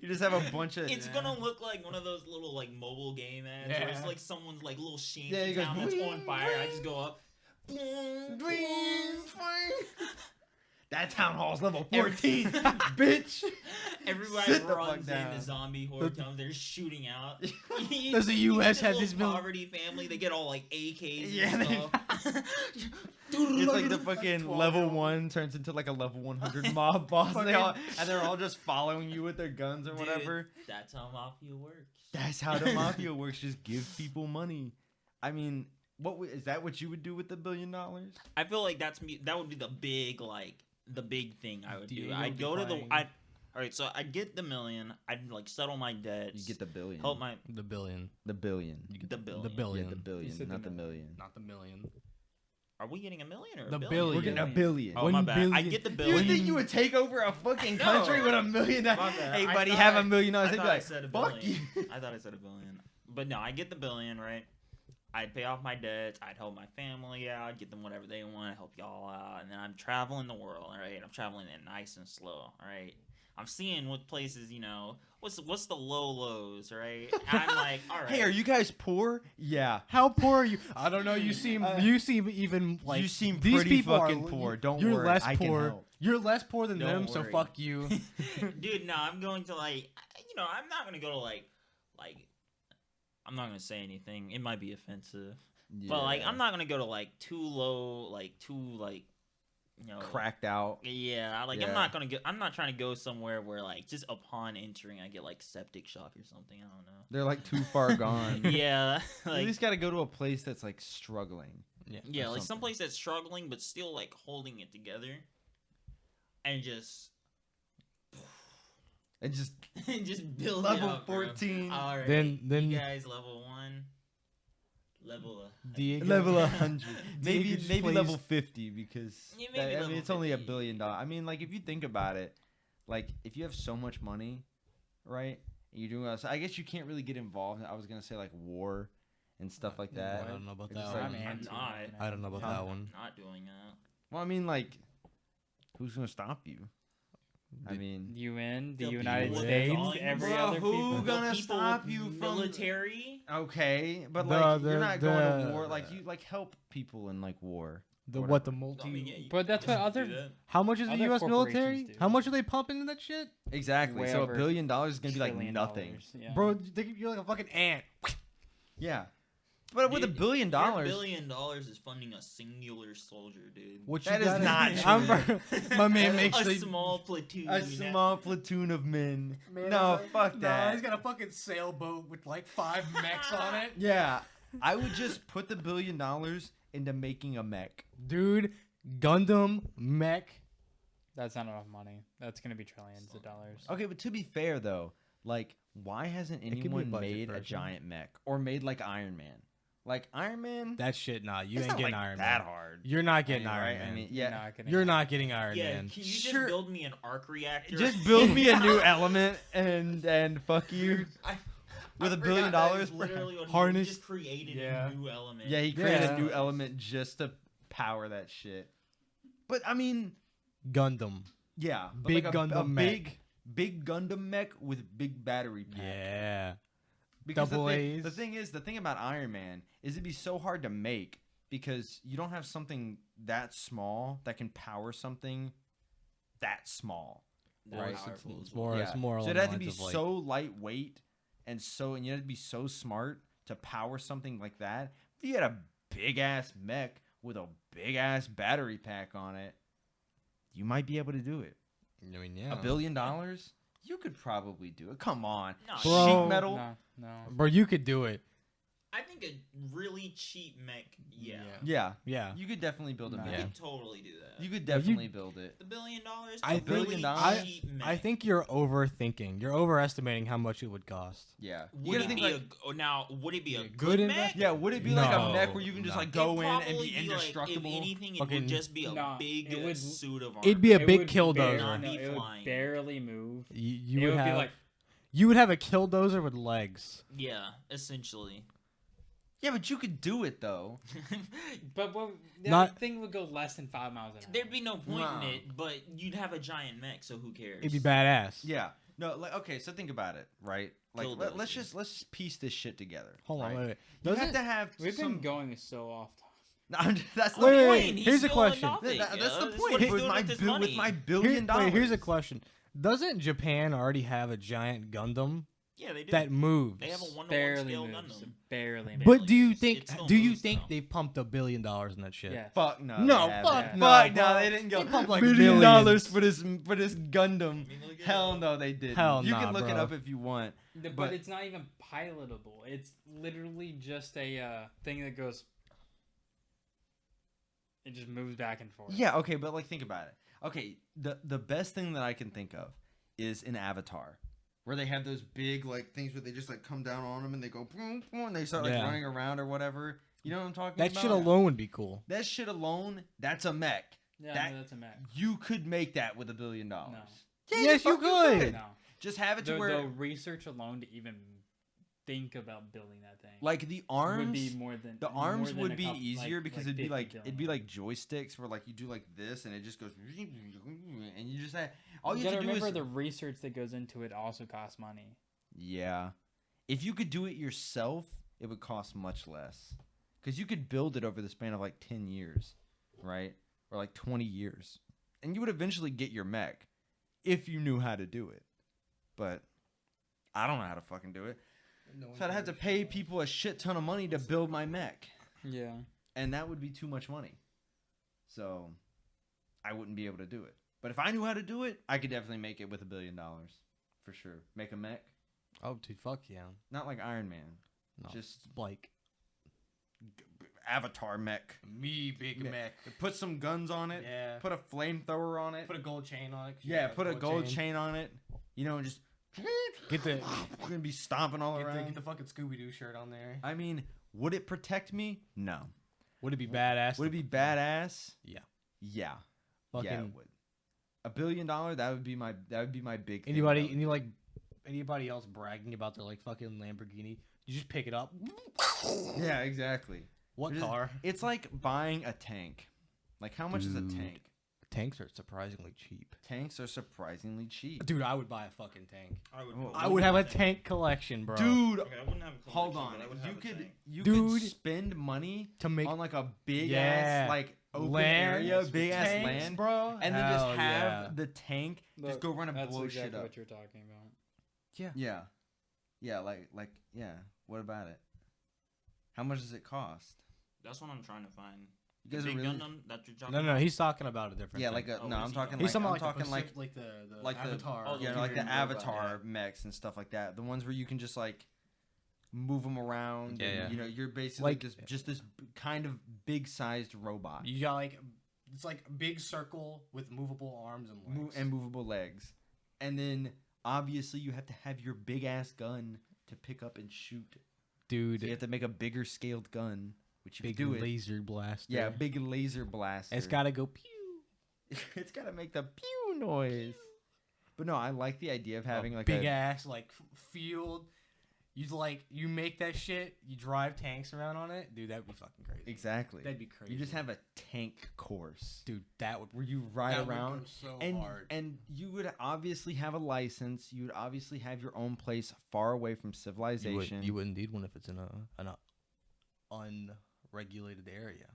You just have a bunch of. It's gonna look like one of those little like mobile game ads where it's Yeah. like someone's like little shanty Yeah, you go, town that's on "Bling, fire. I just go up. That town hall's level Every- 14, bitch. Everybody Sit the fuck runs in down. the zombie horror town. They're shooting out. Does the You US get have little this bill? poverty family? They get all like AKs Yeah, and they- stuff. It's like the fucking level 1 turns into like a level 100 mob boss. And they're all just following you with their guns or Dude, whatever. That's how mafia works. That's how the mafia works. Just give people money. I mean, is that what you would do with the $1 billion? I feel like that would be the big like the big thing I would do. Diego I'd go to the. decline. All right, so I'd get the million. I'd like settle my debts. You get the billion. help my The billion. The billion. You get the billion. The Yeah, billion. the billion, said the not the million. Not the million. Are we getting a million or The a billion. billion? We're getting a billion. Oh my 1 bad. billion. I get the You billion. would think you would take over a fucking No. country with $1 million? My bad. Hey, I buddy, thought have I- $1 million. I They'd be thought I like, said a fuck you. billion. I thought I said a billion. But no, I get the billion, right? I'd pay off my debts. I'd help my family out, get them whatever they want, help y'all out, and then I'm traveling the world, all right? I'm traveling it nice and slow, all right? I'm seeing what places, what's the low lows, right? And I'm like, all right. Hey, are you guys poor? Yeah. How poor are you? I don't know. You seem even like you seem these pretty people fucking are, poor. Don't you're worry. less I can poor. help. You're less poor than Don't them. So worry. fuck you. Dude, no, I'm going to I'm not gonna go to like, I'm not gonna say anything. It might be offensive, but like, I'm not gonna go to like too low, like too like, cracked out. Yeah, Yeah. I'm not trying to go somewhere where like just upon entering I get like septic shock or something. I don't know. They're like too far gone. Yeah, You at like least got to go to a place that's like struggling. yeah, like something. someplace that's struggling but still like holding it together, and just And just just build level it up, bro. 14. All right, Then you guys level 1, level Diego. level 100. maybe Diego just maybe plays- level 50 because Yeah, maybe level it's only $1 50. billion. I mean, like if you think about it, like if you have so much money, right? And you're doing I guess you can't really get involved. I was gonna say like war and stuff like that. I don't know about It's that just one. like- I'm I'm anti not. it, I don't know about Huh? that one. not doing that. Well, I mean, like, who's gonna stop you? I mean, UN, the The United people States, with every Bro, other who people. gonna The people stop with you from- military? okay, but The- like the- you're not going to the- war. Like you like help people in like war. The Whatever. what the multi? I mean, yeah, you But that's can what do other- that. How much is the Other U.S. military? corporations do. How much are they pumping into that shit, Exactly. Way So over $1 billion is gonna be like trillion nothing. dollars, yeah. bro? You're like a fucking ant. Yeah, but with $1 Dude, billion, Your $1 billion is funding a singular soldier, dude. What That you is gotta- not I'm- my man makes a the small platoon. a small platoon of men. No, fuck that. He's got a fucking sailboat with like 5 mechs on it. Yeah, I would just put the $1 billion into making a mech. Dude, Gundam mech. That's not enough money. That's gonna be trillions of dollars. Okay, but to be fair though, like, why hasn't could be a anyone budget made a person. giant mech or made like Iron Man? Like Iron Man, That shit, nah. You it's ain't not getting like Iron that Man. hard. You're not getting I mean, Iron right? Man. I mean, yeah. You're not getting Iron Yeah, Man. can you Sure. just build me an arc reactor? Just build me a new element and fuck you. I With $1 forgot billion, that is literally what Harness- he just created Yeah. a new element. Yeah, he created Yeah. a new element just to power that shit. But I mean, Gundam. yeah, but Big like a Gundam mech. big Gundam mech with big battery pack. Yeah. Because Double the A's. thing about Iron Man is it'd be so hard to make because you don't have something that small that can power something that small. That Right. powerful It's as well. more. It's more. So along it the had to be lines of, like, so lightweight and you had to be so smart to power something like that. If you had a big ass mech with a big ass battery pack on it, you might be able to do it. I mean, yeah. $1 billion? You could probably do it. Come on. No, Bro. Sheet metal. No. Bro, you could do it. I think a really cheap mech. Yeah, Yeah. Yeah. You could definitely build a No. you mech. Yeah. could totally do that. You could definitely build it. $1 billion. I a think- really $1 billion? cheap mech. I think you're overthinking. You're overestimating how much it would cost. Yeah. You Would gotta it think be like, now? Would it be a Good good mech? investment? yeah, would it be like a No, mech where you can just no. like go in and It'd be probably like, indestructible? if anything, it Fucking- would just be a No, big it would- suit of armor. It'd be a It big would killdozer. barely- Not be it would flying. barely move. You It would would have be like, you would have a killdozer with legs. Yeah, essentially. Yeah, but you could do it though. but the Not- thing would go less than 5 miles an hour. There'd be no point Nah. in it, but you'd have a giant mech, so who cares? It'd be badass. Yeah. No, like okay, so think about it, right? Like Bulldozer. let's just piece this shit together. Hold on, right? wait, wait. You have Doesn't to have We've some... been going so off topic. No, that's Wait, the wait, point. wait. He's Here's a still question. nothing, That's yo. the This is point. what he's With doing my with his with money. my $1 billion. Wait, here's a question. Doesn't Japan already have a giant Gundam Yeah, they do. that moves? They have a 1-to-1 Barely scale moves. Gundam. Barely moves. But do you moves. think It still do you moves, think though. they pumped $1 billion in that shit? Yes. Fuck no. No, they fuck haven't. no, Fuck bro. no, they didn't go. They pumped, like, $1 millions. for this Gundam. I mean, look at Hell it. no, they didn't. Hell you nah, can look it bro. up if you want. But but- it's not even pilotable. It's literally just a thing that goes. It just moves back and forth. Yeah, okay, but like think about it. Okay, the best thing that I can think of is in Avatar, where they have those big like things where they just like come down on them and they go boom, boom, and they start like Yeah. running around or whatever. You know what I'm talking That about? shit alone would be cool. That shit alone, that's a mech. Yeah, That- no, that's a mech. You could make that with $1 billion. No. Yeah, Yes, you fucking could. No. Just have it to The where research alone to even think about building that thing like the arms would be more than the more arms than would a be couple- easier because it'd be 50 like billion. it'd be like joysticks where like you do like this and it just goes and you just have all You you have gotta to do remember is the research that goes into it also costs money. yeah. If you could do it yourself, it would cost much less because you could build it over the span of like 10 years, right? Or like 20 years, and you would eventually get your mech if you knew how to do it. But I don't know how to fucking do it. So I'd have to pay people a shit ton of money to build my mech. Yeah. And that would be too much money. So I wouldn't be able to do it. But if I knew how to do it, I could definitely make it with $1 billion. For sure. Make a mech. Oh, dude, fuck yeah. Not like Iron Man. No, Just like Avatar mech. me, big Yeah. mech. Put some guns on it. Yeah. Put a flamethrower on it. Put a gold chain on it. 'cause you Yeah, got put a gold chain on it. You know, and just Get the we're gonna be stomping all around. get the fucking Scooby Doo shirt on there. I mean, would it protect me? No. Would it be badass? Would it be badass? Yeah. Yeah. Fucking Yeah, it would. $1 billion, that would be my big thing anybody, about it. any like anybody else bragging about their like fucking Lamborghini? You just pick it up. Yeah, exactly. What Just- car? It's like buying a tank. Like how much is a Dude. tank? Tanks are surprisingly cheap. Tanks are surprisingly cheap. Dude, I would buy a fucking tank. Oh, I would have a tank collection, bro. Dude, Okay, I wouldn't have a hold collection, on. but I would You have a could tank. you Dude. could spend money To make on like a big Yeah. ass like open land, area, big ass tanks, land, bro, and then just Hell have yeah. the tank just Look, go run and That's blow exactly shit up. what you're talking about. Yeah. Yeah, like yeah. What about it? How much does it cost? That's what I'm trying to find. You The guys are big really Gundam that you're talking No, about? he's talking about a different. yeah, thing. like a Oh, no. what I'm is he talking talking He's like talking I'm talking like the like the- Avatar. oh, you know, like the computer robot, Avatar mechs and stuff like that. The ones where you can just like move them around. Yeah, and, yeah. You know, you're basically Like- this kind of big sized robot You got like it's like a big circle with movable arms and legs. and movable legs, and then obviously you have to have your big ass gun to pick up and shoot. dude, So you have to make a bigger scaled gun, which you big can do it. laser blaster. Yeah, big laser blaster. It's gotta go pew. it's gotta make the pew noise. But no, I like the idea of having like big a ass like field. You make that shit. You drive tanks around on it, dude. That'd be fucking crazy. exactly. That'd be crazy. You just have a tank course dude. That would where you ride that would around, go so and hard. and you would obviously have a license. You would obviously have your own place far away from civilization. You wouldn't need one if it's in an unregulated area.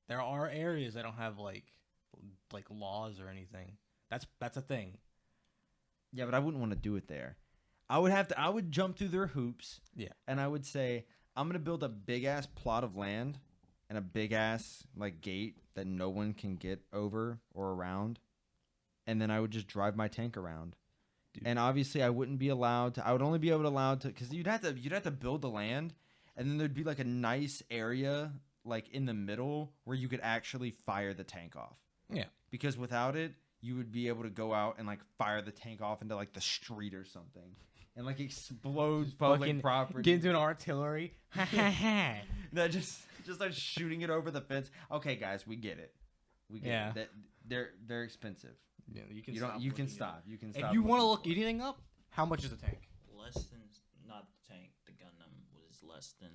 There are areas that don't have like laws or anything. That's a thing. Yeah, but I wouldn't want to do it there. I would jump through their hoops. Yeah. And I would say, I'm gonna build a big ass plot of land and a big ass like gate that no one can get over or around. And then I would just drive my tank around. Dude. And obviously I wouldn't be allowed to, I would only be allowed to, because you'd have to build the land, and then there'd be like a nice area like in the middle where you could actually fire the tank off. Yeah. Because without it, you would be able to go out and like fire the tank off into like the street or something, and like explode public fucking property. Get into an artillery. That just start shooting it over the fence. Okay, guys, we get it. We get Yeah. it. That they're expensive. Yeah, you can You stop. don't. You can looking it up. stop. You can If stop. you want to looking look for it. anything up, how much is a tank? Less than not the tank. The Gundam was less than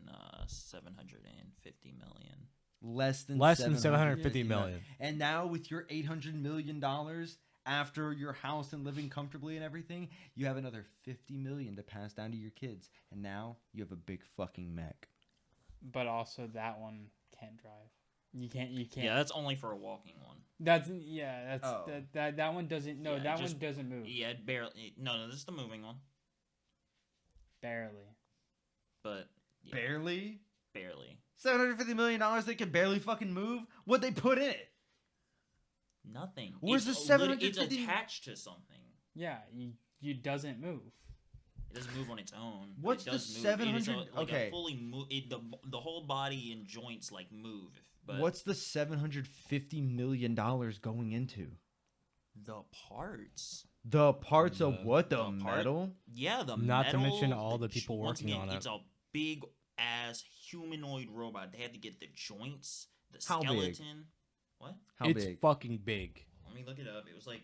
750 million. less than Less than 750 $750 million. And now with your $800 million after your house and living comfortably and everything, you have another $50 million to pass down to your kids, and now you have a big fucking mech. But also that one can't drive. You can't. Yeah, that's only for a walking one. That's yeah. That's Oh. that one doesn't. No, Yeah, that just- one doesn't move. Yeah, it barely. No, this is the moving one. Barely. But yeah, Barely. barely. $750 million they can barely fucking move? What'd they put in it? Nothing. Where's It's the a lit- It's 750 attached to something. Yeah, you doesn't move. It doesn't move on its own. but What's it the does move. It is 700 like okay. a fully move. The whole body and joints like move. But What's the $750 million going into? The parts. The parts of what? The the part- metal? Yeah, the Not to metal, mention all the people once working again, on it. It's a big ass humanoid robot. They had to get the joints, the How big? skeleton. What? How it's big? fucking big. Let me look it up. It was like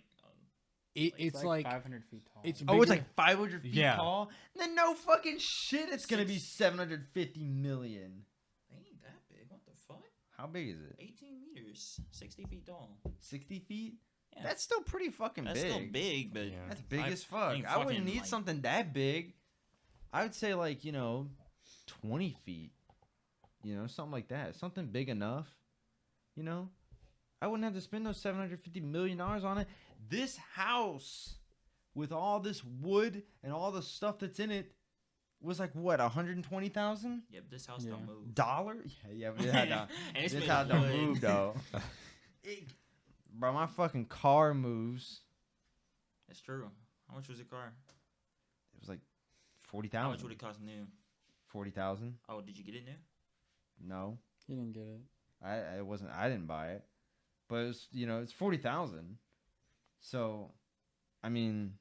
It's like 500 feet tall. it's Oh, it's bigger- like 500 feet Yeah. tall? Then no fucking shit. It's going to be 750 million. ain't that big. What the fuck? How big is it? 18 meters, 60 feet tall. 60 feet? Yeah. That's still pretty fucking That's big. still big, but Yeah. That's big I as fuck. ain't I wouldn't fucking, need like- something that big. I would say, like, 20 feet. Something like that. Something big enough. I wouldn't have to spend those $750 million on it. This house, with all this wood and all the stuff that's in it, was like, what, $120,000? yeah, this house Yeah. don't move. Yeah, but it had to, And it's this made house of don't wood. move, though. Bro, my fucking car moves. That's true. How much was the car? It was like How much 40,000. would it cost new? 40,000? Oh, did you get it new? No. He didn't get it. I didn't buy it. But it's it's 40,000. So I mean,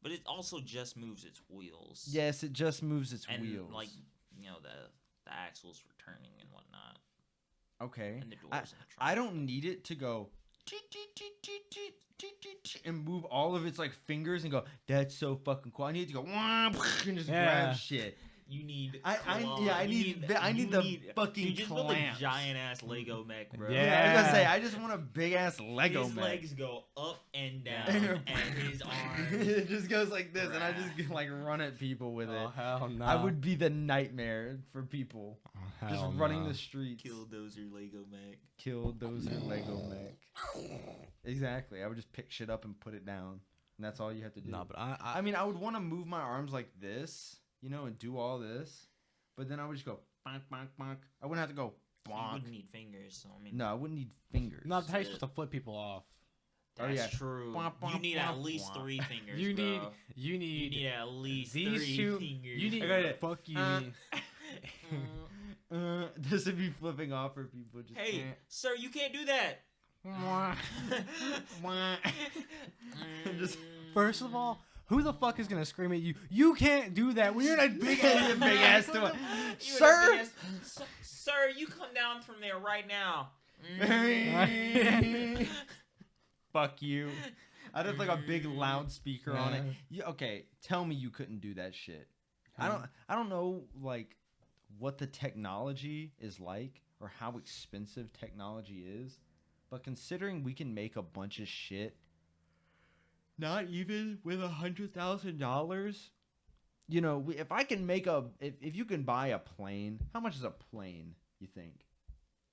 But it also just moves its wheels. yes, it just moves its and wheels. like the axles for turning and whatnot, Okay. and the doors I, and the trunk. I don't need it to go and move all of its like fingers and go, that's so fucking cool. I need it to go and just Yeah. grab shit. You need. I claws. need the fucking Dude, just build a clamps. giant ass Lego mech, bro. Yeah. Yeah, I was gonna say I just want a big ass Lego His mech. legs go up and down, Yeah. and his arms. It just goes like this, and I just like run at people with it. Oh hell no! I would be the nightmare for people. Oh, Just hell running no. the streets. Killdozer Lego mech. Kill Dozer Lego mech. Exactly. I would just pick shit up and put it down, and that's all you have to do. No, but I mean, I would want to move my arms like this, and do all this, but then I would just go bonk, bonk, bonk. I wouldn't have to go You bonk. wouldn't need fingers, so I mean. No, I wouldn't need fingers. not how you supposed to flip people off. Oh, That's yeah. true. Womp, You womp, need at womp, least womp. 3 fingers. You need bro. you You need need at least these 3 two. fingers. You need I got it. fuck you. This would be flipping off for people. Just Hey, sir, you can't do that. Just First of all, who the fuck is gonna scream at you? You can't do that when you're in a big ass big ass toy. You Sir? would have been- Sir, you come down from there right now. Fuck you. I'd have like a big loudspeaker on it. Okay, tell me you couldn't do that shit. I don't know like what the technology is like or how expensive technology is, but considering we can make a bunch of shit, not even with $100,000. If I can make if you can buy a plane, how much is a plane? You think?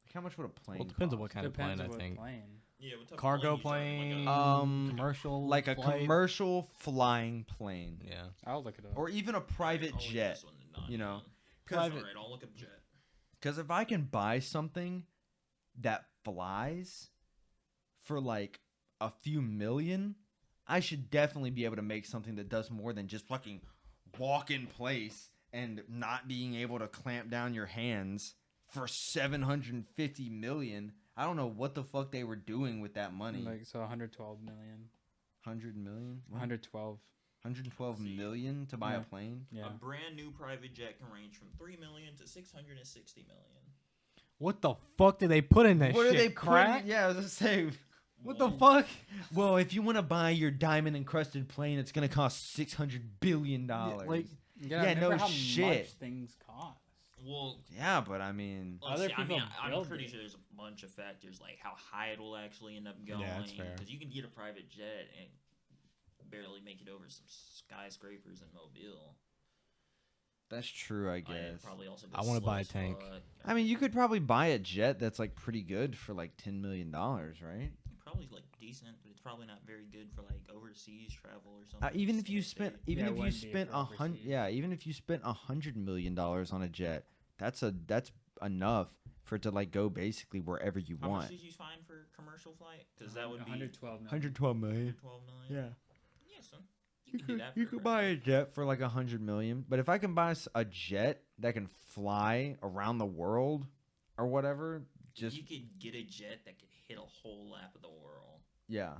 Like, how much would a plane? Well, it depends on what cost? kind of Depends plane. on I what think plane. Yeah, what type of cargo plane you talking plane, about? commercial, like a flight. commercial flying plane, Yeah. I'll look it up. or even a private I'll leave jet. this one to Don, you know, man. Private- Alright, I'll look up jet. Because if I can buy something that flies for like a few million, I should definitely be able to make something that does more than just fucking walk in place and not being able to clamp down your hands for 750 million. I don't know what the fuck they were doing with that money. Like, so 112 million. 100 million? 112. 112 See. million to buy Yeah. a plane? Yeah. A brand new private jet can range from 3 million to 660 million. What the fuck did they put in that What shit? are they Crack? putting? Yeah, I was gonna say. What the Well, fuck? Well, if you want to buy your diamond encrusted plane, it's gonna cost $600 billion. like, You Yeah, gotta remember no how shit. much things cost. Well, Yeah, but I mean, Other I mean, people I'm build pretty it. sure there's a bunch of factors like how high it'll actually end up going. Yeah, that's fair. Because you can get a private jet and barely make it over some skyscrapers in Mobile. that's true, I And guess. probably also I go wanna slow buy a as tank. fuck. I mean, you could probably buy a jet that's like pretty good for like $10 million, right? Probably like decent, but it's probably not very good for like overseas travel or something. Even Just if you stay spent, safe. even Yeah, it if you wouldn't be spent for overseas. even if you spent $100 million on a jet, that's enough for it to like go basically wherever you How much want. did you find for commercial flight? Because that would be 112 million. 112 million. 12 million. Yeah. Yeah, son. You can do that. You for could buy a jet for like 100 million, but if I can buy a jet that can fly around the world or whatever, just you could get a jet that could hit a whole lap of the world. Yeah.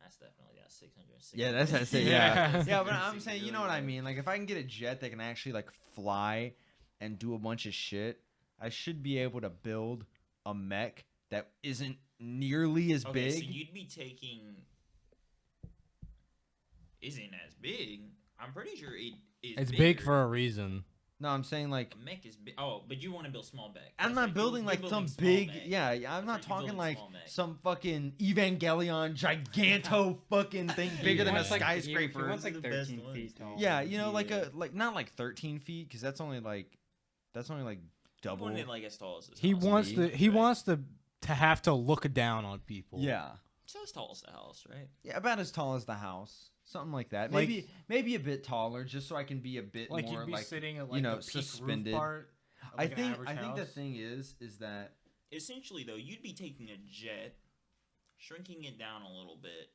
That's definitely that 660. Yeah, that's what I say. Yeah. Yeah. Yeah, but I'm saying, you know what I mean? Like, if I can get a jet that can actually like fly and do a bunch of shit, I should be able to build a mech that isn't nearly as Okay, big. so you'd be taking. Isn't as big. I'm pretty sure it is. It's bigger. big for a reason. No, I'm saying like A mech is big. Oh, but you want to build small mech. I'm That's not right, building you're like building some small big. mech. Yeah, I'm That's not right, you're talking building like small mech. some fucking Evangelion giganto fucking thing bigger than a wants, like, skyscraper. He wants like Those are the best 13 ones, feet dude. tall. Yeah, you know, Yeah. like not like 13 feet because that's only like You double. want it like as tall as this He house, wants maybe, to. He right? wants to have to look down on people. Yeah, So as tall as the house, right? yeah, about as tall as the house, something like that. Like- Maybe a bit taller, just so I can be a bit Like more you'd be like sitting at you like know, the peak suspended. roof part. Of, like, an average I think the house. thing is that Essentially, though, you'd be taking a jet, shrinking it down a little bit,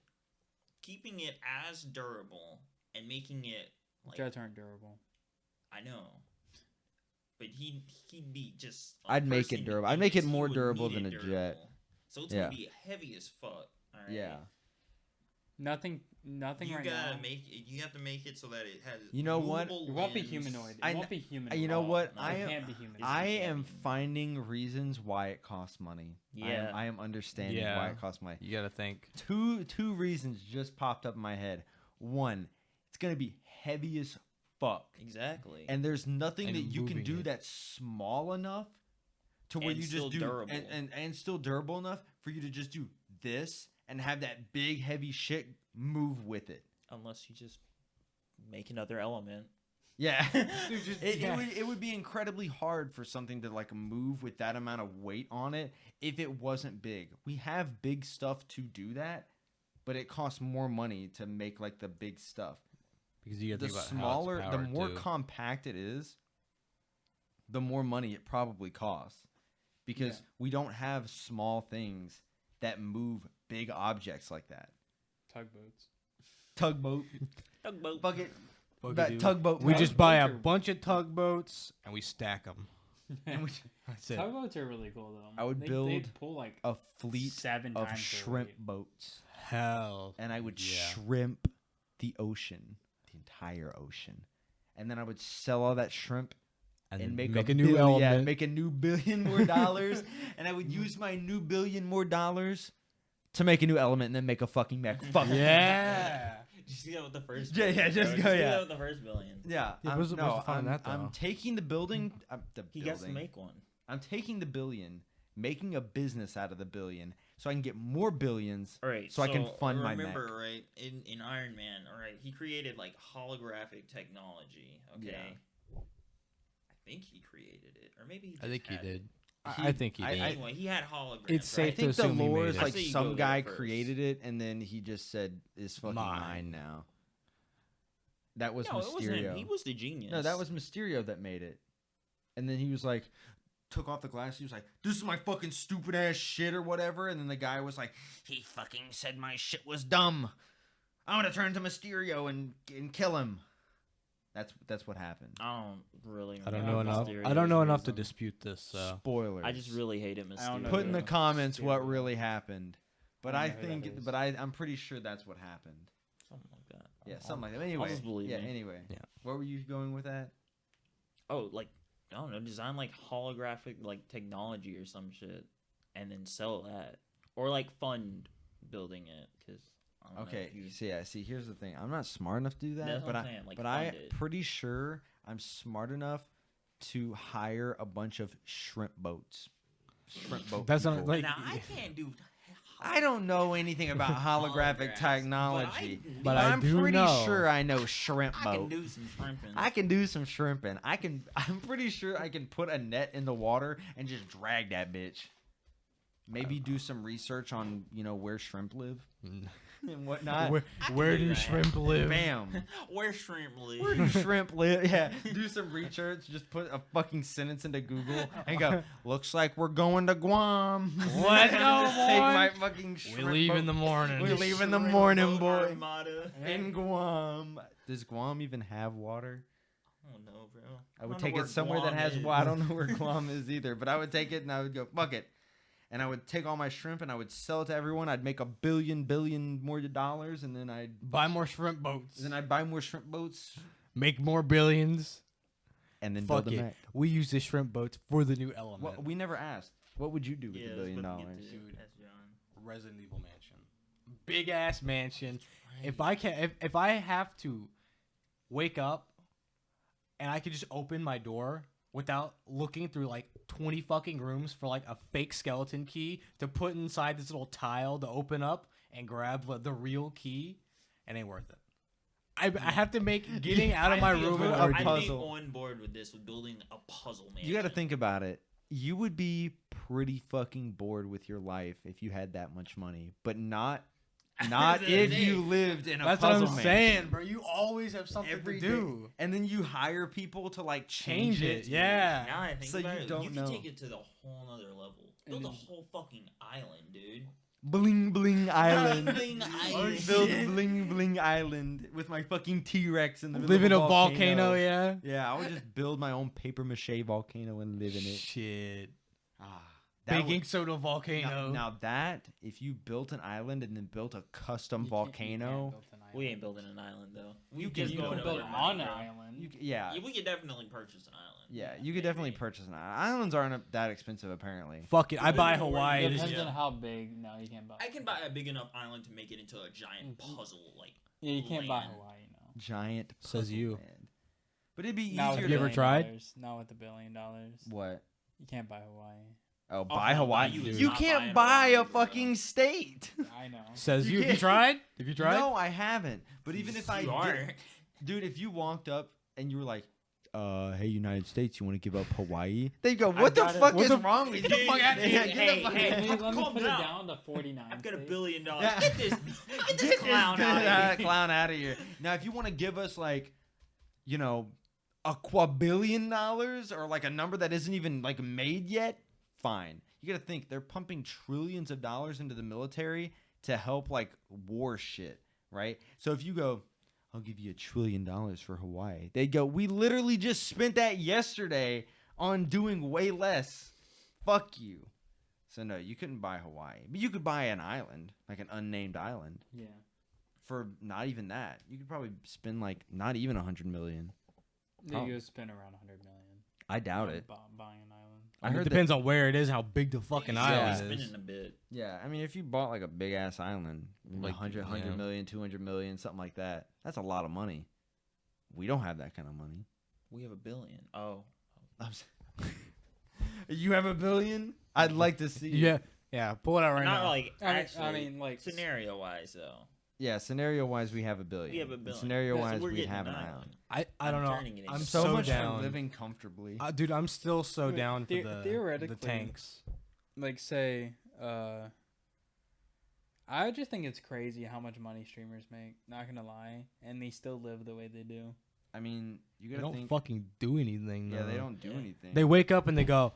keeping it as durable, and making it like Jets aren't durable. I know. But he'd be just. a I'd make it person durable. in I'd make it this, he more would durable need than it a jet. durable. So it's Yeah. gonna be heavy as fuck. All right? yeah. Nothing You right gotta now. make it. You have to make it so that it has. You know what? movable It won't be limbs. humanoid. It I won't kn- be humanoid. You know what? no, I It am can't be humanoid. I It can't am be. finding reasons why it costs money. Yeah. I am understanding Yeah. why it costs money. You gotta think. Two reasons just popped up in my head. One, it's gonna be heavy as fuck, Exactly. and there's nothing And that you can moving do it. that's small enough to where And you still just do durable. and still durable enough for you to just do this and have that big heavy shit move with it. Unless you just make another element. Yeah, Dude, just- it, yeah. it would be incredibly hard for something to like move with that amount of weight on it if it wasn't big. We have big stuff to do that, but it costs more money to make like the big stuff. Because you The gotta think about smaller, how the it's more powered, too. compact it is, the more money it probably costs. Because Yeah. we don't have small things that move big objects like that. Tugboats. Tugboat, Tugboat. bucket, Fuck it, that dude. tugboat. We ride. just buy a Tugboats are- bunch of tugboats and we stack them. And we- That's it. Tugboats are really cool though. I would They build pull like a fleet 7 of times their shrimp weight. boats. Hell. And I would Yeah. shrimp the ocean, the entire ocean, and then I would sell all that shrimp and make a new billion, element. yeah, make a new $1 billion more dollars, and I would use my new $1 billion more dollars to make a new element and then make a fucking mech. Fuck Yeah. Just do that with the first. Yeah, billion, just bro. go, do yeah. that with the first billion. yeah. Yeah, I'm, what's the fun I'm, in that, I'm though? taking the building. He gets to make one. I'm taking the $1 billion, making a business out of the $1 billion, so I can get more billions. All right. So I can fund my remember, mech. right? In Iron Man, all right, he created like holographic technology. Okay. Yeah. I think he created it, or maybe he just I think he had it. did. He- I think he I- did. Anyway, he had holograms. It's right? I safe to think the assume he lore made is it. like I say you some go guy there first. created it and then he just said it's fucking mine Mine. now. That was No, it wasn't him. Mysterio. He was the genius. No, that was Mysterio that made it. And then he was like, took off the glass. He was like, "This is my fucking stupid ass shit or whatever." And then the guy was like, "He fucking said my shit was dumb. I'm gonna turn to Mysterio and kill him." That's what happened. I don't really. I don't remember know enough. Mysterio's I don't know enough to reason. dispute this. So Spoilers. I just really hated Mysterio. I don't know put in the Yeah. comments what Mysterio. really happened. But I I don't know who that think, is. but I'm pretty sure that's what happened. Something like that. Yeah, something like that. Anyway, just believe yeah. me. Anyway, Yeah. Where were you going with that? Oh, like I don't know, design like holographic like technology or some shit, and then sell that, or like fund building it because. Okay, see, here's the thing. I'm not smart enough to do that, That's what but I'm saying, like, but fund I'm it. pretty sure I'm smart enough to hire a bunch of shrimp boats. Shrimp boat. That's not people. like. Now I can't do. I don't know anything about holographic Holographics, technology, but But I I'm do pretty know. sure I know shrimp I can boat. do some shrimping. I can do some shrimping. I'm pretty sure I can put a net in the water and just drag that bitch. Maybe do some research on where shrimp live and whatnot. Where do do that. shrimp live? Bam. Where shrimp live? Where do shrimp live? Yeah, do some research. Just put a fucking sentence into Google and go. Looks like we're going to Guam. Let's go, Take boy. my fucking We shrimp leave boat in the morning. We leave in the Shrimp morning, boat boy. armada. in Guam. Does Guam even have water? I don't know, bro. I would don't know take where it somewhere Guam that has is. water. I don't know where Guam is either, but I would take it and I would go fuck it. and I would take all my shrimp and I would sell it to everyone. I'd make $1 billion more dollars, and then I'd Buy more shrimp boats. buy more shrimp boats, Make more billions. and then Fuck build them it. back. We use the shrimp boats for the new element. Well, we never asked. What would you do with Yeah, $1 let's billion? fucking get to Dude. it. That's John. Resident Evil mansion. Big ass mansion. If I have to wake up and I could just open my door without looking through like 20 fucking rooms for like a fake skeleton key to put inside this little tile to open up and grab the real key, it ain't worth it. I have to make getting out of my I'd be room an on- ordeal. I'd be puzzle. on board with this, with building a puzzle man. You got to think about it. You would be pretty fucking bored with your life if you had that much money, but not if you lived in a That's what puzzle I'm mansion. saying, bro. You always have something Every to do. And then you hire people to like Change it. it. Yeah. Now I think So about you it, don't you know. can take it to the whole nother level. Build a And- whole fucking island, dude. Bling bling island. Bling island. Build shit. bling bling island with my fucking T-Rex in the middle Live in of a volcano, yeah. Yeah, I would just build my own paper mache volcano and live in it. Shit. Ah, that Baking would- soda volcano. now that if you built an island and then built a custom You can't- you can't volcano, build an We island. ain't building an island though. We You just can- You going can build over on money, an bro. island. yeah, Yeah, we could definitely purchase an island. yeah, you could definitely purchase an island. Islands aren't that expensive apparently. Fuck it. I buy Depends on where Hawaii. you This live. Depends year. on how big. No, you can't buy. I can buy a big enough island to make it into a giant Mhm. puzzle. Like, Yeah, you can't buy land. Hawaii. No. Giant Says puzzle you. land. But it'd be Not with easier You $1 ever to billion. tried? Not with $1 billion. what? You can't buy Hawaii. Oh, Oh, buy hell, Hawaii. buy you is You not can't buying buy Hawaii, a bro. fucking state. I know. Says You you. Have you can't- tried? Have you tried? No, I haven't. But even if I You did, are. dude, if you walked up and you were like, hey, United States, you want to give up Hawaii? They go, what the gotta- fuck what is the- wrong with you? Get the fuck outta here. Yeah, get the Hey, fuck- hey, Let me calm put down. it down to 49. I've got $1 states. billion. Yeah. Get this clown out of here. Clown out of here. Now, if you want to give us like, you know, a $2 billion or like a number that isn't even like made yet, fine. You got to think they're pumping trillions of dollars into the military to help like war shit, right? So if you go, I'll give you $1 trillion for Hawaii, they go, we literally just spent that yesterday on doing way less. Fuck you. So no, you couldn't buy Hawaii, but you could buy an island, like an unnamed island, Yeah. for not even that. You could probably spend like not even 100 million. Yeah, Oh. you would spend around 100 million. I doubt on it. Buying an island. I It heard that. depends on where it is, how big the fucking Yeah, island spinning is. a bit. Yeah, I mean, if you bought like a big ass island, like Like, 100 yeah. million, 200 million, something like that, that's a lot of money. We don't have that kind of money. We have $1 billion. Oh. You have $1 billion? I'd like to see. Yeah, yeah. Pull it out right Not now. like I actually. mean, like scenario wise though. Yeah, scenario wise, we have $1 billion. We have $1 billion. Scenario So wise, we're we getting have an an island. I don't know. turning it I'm into So, so much down. for living comfortably. Dude, I'm still so Wait, down for the theoretically- tanks. like say I just think it's crazy how much money streamers make, not gonna lie, and they still live the way they do. I mean, you They gotta don't think. fucking do anything. Yeah, they though. don't do Yeah. anything. They wake up and they go.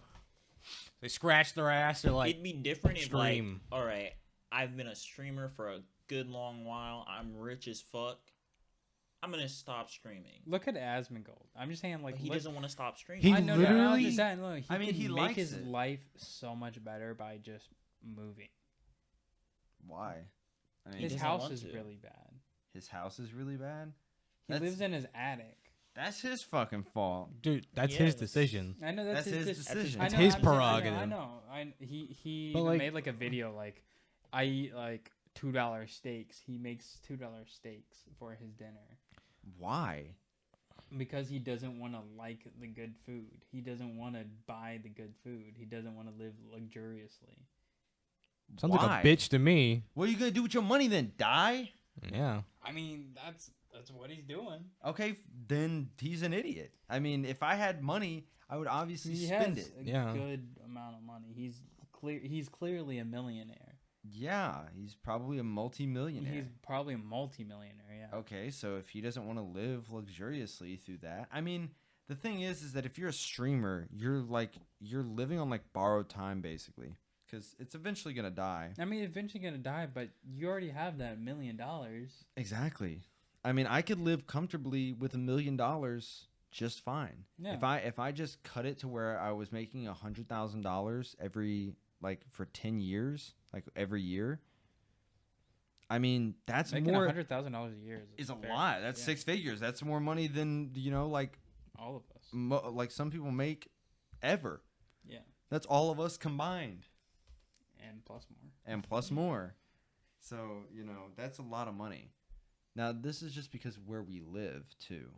They scratch their ass. They're like, It'd be different if like, stream. all right, I've been a streamer for a good long while. I'm rich as fuck. I'm gonna stop streaming. Look at Asmongold. I'm just saying, like, But he look- doesn't want to stop streaming. He I know, literally- not just that, look, I mean, could he make likes his it. life so much better by just moving. Why? I mean, His doesn't house want is to. really bad. his house is really bad. He That's- lives in his attic. That's his fucking fault. dude, that's Yeah, his that's- decision. I know that's, That's his his decision. I It's know, his I'm saying- prerogative. I know. He But, even like- made like a video like, I eat like $2 steaks. He makes $2 steaks for his dinner Why? because he doesn't want to like the good food. He doesn't want to buy the good food. He doesn't want to live luxuriously. Sounds Why? like a bitch to me. What are you gonna do with your money then? Die? Yeah. I mean, that's what he's doing. Okay, then he's an idiot. I mean, if I had money, I would obviously He spend has it. a Yeah. good amount of money. He's clearly a millionaire. Yeah, he's probably a multi-millionaire. He's probably a multi-millionaire. Yeah. Okay, so if he doesn't want to live luxuriously through that, I mean, the thing is that if you're a streamer, you're living on like borrowed time basically, because it's eventually gonna die. I mean, eventually gonna die, but you already have that $1 million. Exactly. I mean, I could live comfortably with $1 million just fine. Yeah. If I just cut it to where I was making $100,000 every like for 10 years, like every year. I mean, that's Making more $100,000 a year is a fair. lot. That's Yeah. 6 figures. That's more money than, like All of us. like some people make ever. Yeah. That's all of us combined And plus more. and plus more. So, that's a lot of money. Now, this is just because where we live too.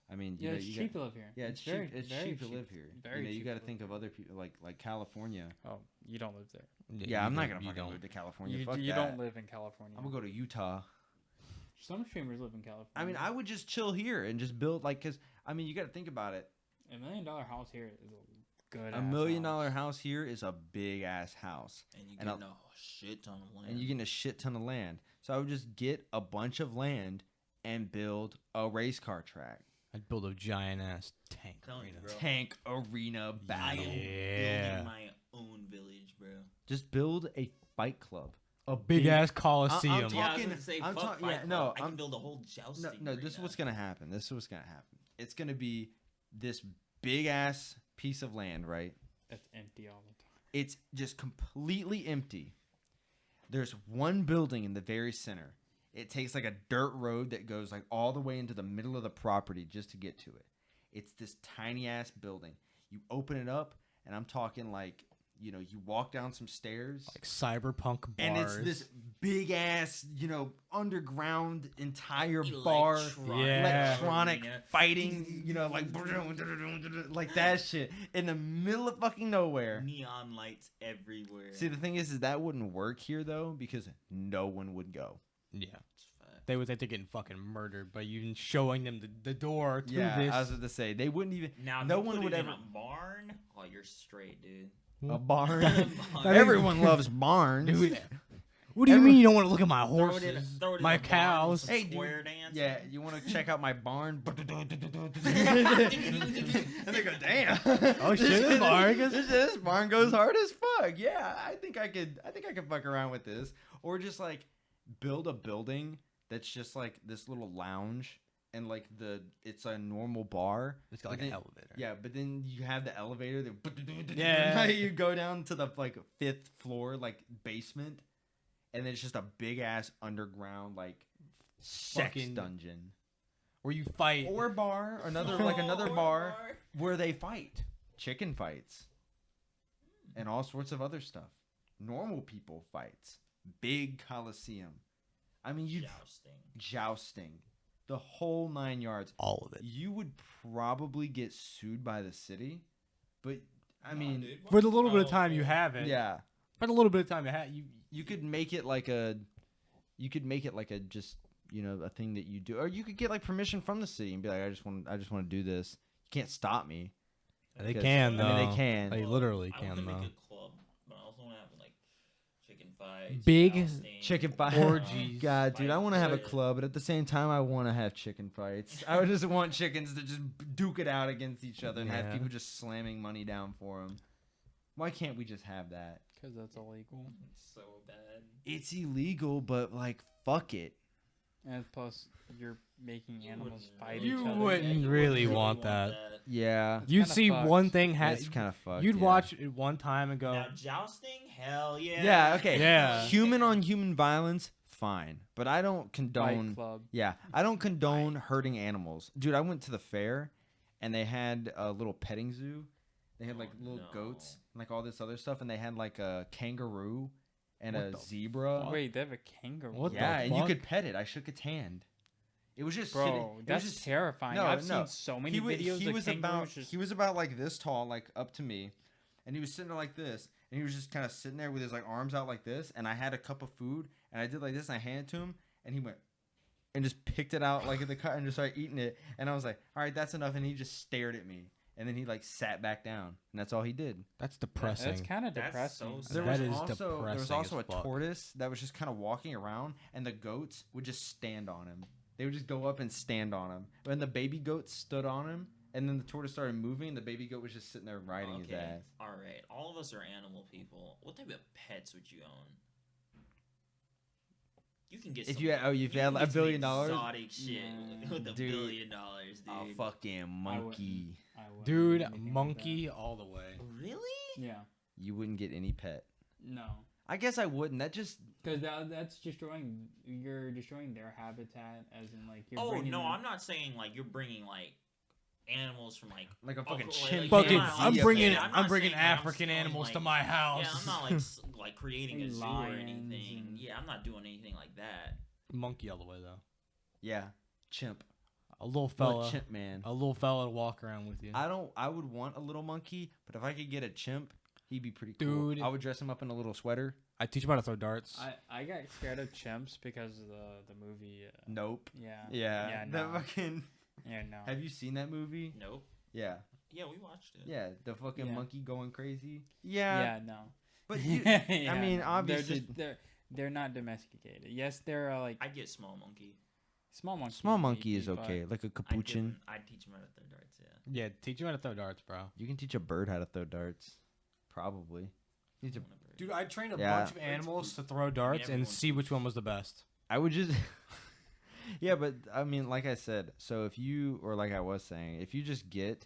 I mean, Yeah, it's you cheap got, to live here. yeah, it's cheap. very, It's very cheap to live here. Very You cheap got to to think live of other people like California. Oh, you don't live there. Yeah, I'm not gonna you fucking don't. move to California. You, Fuck you that. don't live in California. I'm gonna go to Utah. Some streamers live in California. I mean, I would just chill here and just build cause I mean, you got to think about it. $1 million house here is a good. $1 million house here is a big ass house, And you And get a shit ton of land. and you're getting a shit ton of land. So I would just get a bunch of land and build a race car track, I'd build a giant ass tank Telling you, arena. bro. tank arena I battle. am Yeah. building my own village, bro. Just build a fight club. A big ass coliseum. I'm Yeah, I was talking- gonna say, I'm fuck talk- Fight yeah, Club. no, I I'm- can build a whole jousting No, this is arena. what's gonna happen. It's gonna be this big ass piece of land, right? That's empty all the time. It's just completely empty. There's one building in the very center. It takes like a dirt road that goes like all the way into the middle of the property just to get to it. It's this tiny ass building. You open it up, and I'm talking like, you walk down some stairs, Like cyberpunk bars. and it's this big ass, underground entire bar. Yeah. Electronic arena. fighting, like that shit in the middle of fucking nowhere. Neon lights everywhere. See, the thing is that wouldn't work here though because no one would go. Yeah. It's fat. They would think they're getting fucking murdered by you showing them the door to Yeah, this. I was about to say they wouldn't even. Now, if No you one put would it in ever- a barn. Oh, you're straight, dude. A barn. Barn. Everyone loves barns. Dude, what do you mean you don't want to look at my Throw it horses, in a- throw it in my a barn with cows? some Hey, dude. square dance. Yeah, you want to check out my barn? and they go, damn. Oh, shit, this barn goes- this barn goes hard as fuck. Yeah, I think I could fuck around with this, or just like build a building that's just like this little lounge, and like it's a normal bar. It's got but like an then- elevator. Yeah, but then you have the elevator. That Yeah. you go down to the like 5th floor, like basement, and then it's just a big ass underground like sex Fucking- dungeon Where you fight. or bar, another bar where they fight, chicken fights, and all sorts of other stuff. Normal people fights, big coliseum. I mean, you jousting, the whole 9 yards. all of it. You would probably get sued by the city, but I mean, For the little bit of time you have it. yeah, For the little bit of time you could make it like a, just a thing that you do, or you could get like permission from the city and be like, I just want to do this. You can't stop me. They Because- can though. I mean, they can. They literally I can want to though. make a club, but I also want to have like chicken fights, Big jousting, Chicken fight. Orgies. God, dude, I want to have a Fight. club, but at the same time, I want to have chicken fights. I would just want chickens to just duke it out against each other and have Yeah. people just slamming money down for them. Why can't we just have that? Because that's illegal. It's so bad. It's illegal, but like, fuck it. And plus, you're making animals wouldn't fight You each other. wouldn't really want that. Yeah, You kinda see fucked. one thing it's kind of fucked. you'd yeah. watch it one time and go, Now jousting, hell yeah. Yeah, okay. Yeah. Human on human violence, fine, but I don't Fight condone. club. Yeah, I don't condone hurting animals, dude. I went to the fair, and they had a little petting zoo. They had like Oh, little no. goats, and like all this other stuff, and they had like a kangaroo and What a the zebra. Wait, they have a kangaroo. What the Yeah, and you fuck? could pet it. I shook its hand. It was just Bro, sitting. It was that's just terrifying. No, I've no. seen so many he was, videos he of was kangaroos about just... he was about like this tall, like up to me, and he was sitting there like this, and he was just kind of sitting there with his like arms out like this, and I had a cup of food, and I did like this, and I handed it to him, and he went and just picked it out like in the cut and just started eating it, and I was like, all right, that's enough, and he just stared at me, and then he like sat back down, and that's all he did. that's depressing. That's kind of That's depressing. so There That was is also there was depressing also a as fuck. tortoise that was just kind of walking around, and the goats would just stand on him. They would just go up and stand on him. When the baby goat stood on him, and then the tortoise started moving, the baby goat was just sitting there riding his ass. All right. All of us are animal people. What type of pets would you own? You can get. If some, you had, you had can $1 get some billion, exotic shit Nah. with $1 Dude. billion, a dude. fucking monkey. I wouldn't Dude, do anything like monkey all the way. Really? that. Yeah. You wouldn't get any pet. No, I guess I wouldn't. That just because that's destroying. You're destroying their habitat, as in like you're. Oh bringing no, them- I'm not saying like you're bringing like animals from like a fucking like, chimp. Fucking, yeah, I'm yeah, bringing yeah, I'm I'm not bringing saying that. I'm African saying, animals like- to my house. Yeah, I'm not like creating a Like zoo or lions anything. and- Yeah, I'm not doing anything like that. Monkey all the way though. Yeah, chimp. A little What fella, chimp man. a little fella to walk around with you. I would want a little monkey, but if I could get a chimp, he'd be pretty cool. Dude. I would dress him up in a little sweater. I teach him how to throw darts. I got scared of chimps because of the movie. Nope. Yeah. Yeah. Yeah. The No. fucking. Yeah. No. Have you seen that movie? Nope. Yeah. Yeah, we watched it. Yeah. The fucking Yeah. monkey going crazy. Yeah. No. But you, Yeah, I mean, no. obviously, they're not domesticated. Yes, they're like I'd get small monkey. small monkey. small monkey maybe, is but- okay, like a I'd, capuchin. I'd teach him how to throw darts. Yeah. yeah, teach him how to throw darts, bro. You can teach a bird how to throw darts. Probably. Teach a- Dude, I'd train a Yeah. bunch of animals to throw darts and everyone's- see which one was the best. I would just. Yeah, but I mean, like I said, so if you, or like I was saying, if you just get